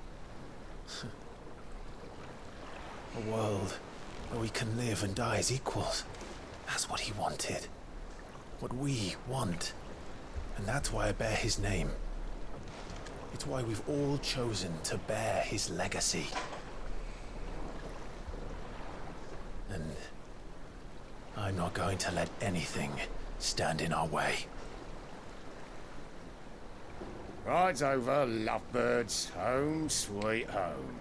A world where we can live and die as equals. That's what he wanted. What we want. And that's why I bear his name. It's why we've all chosen to bear his legacy. And I'm not going to let anything stand in our way. Rides over, lovebirds, home sweet home.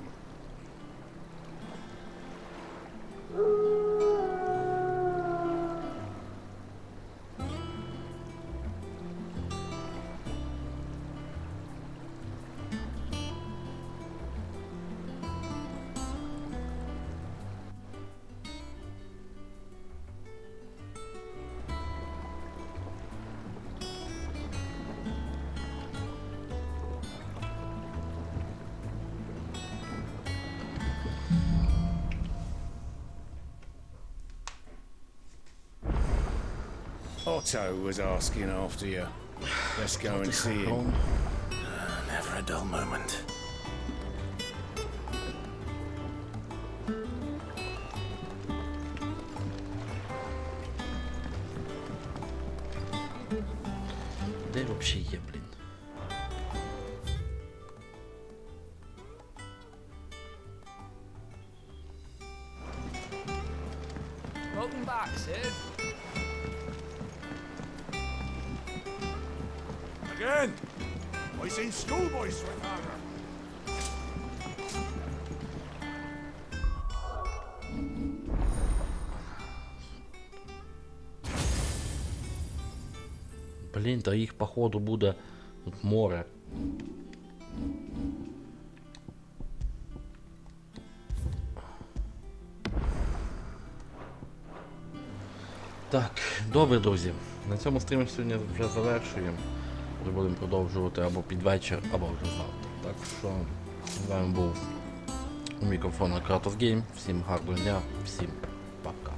Otto was asking after you. Let's go and see him. Never a dull moment. Де вообще є, блін? Welcome back, Sid. Again! I seen schoolboys with her. Блін, та їх походу буде тут море. Так, добре, друзі. На цьому стрім сьогодні вже завершуємо. Вже будемо продовжувати або під вечір, або вже завтра. Так що з вами був у мікрофона Кратос Гейм. Всім гарного дня, всім пока.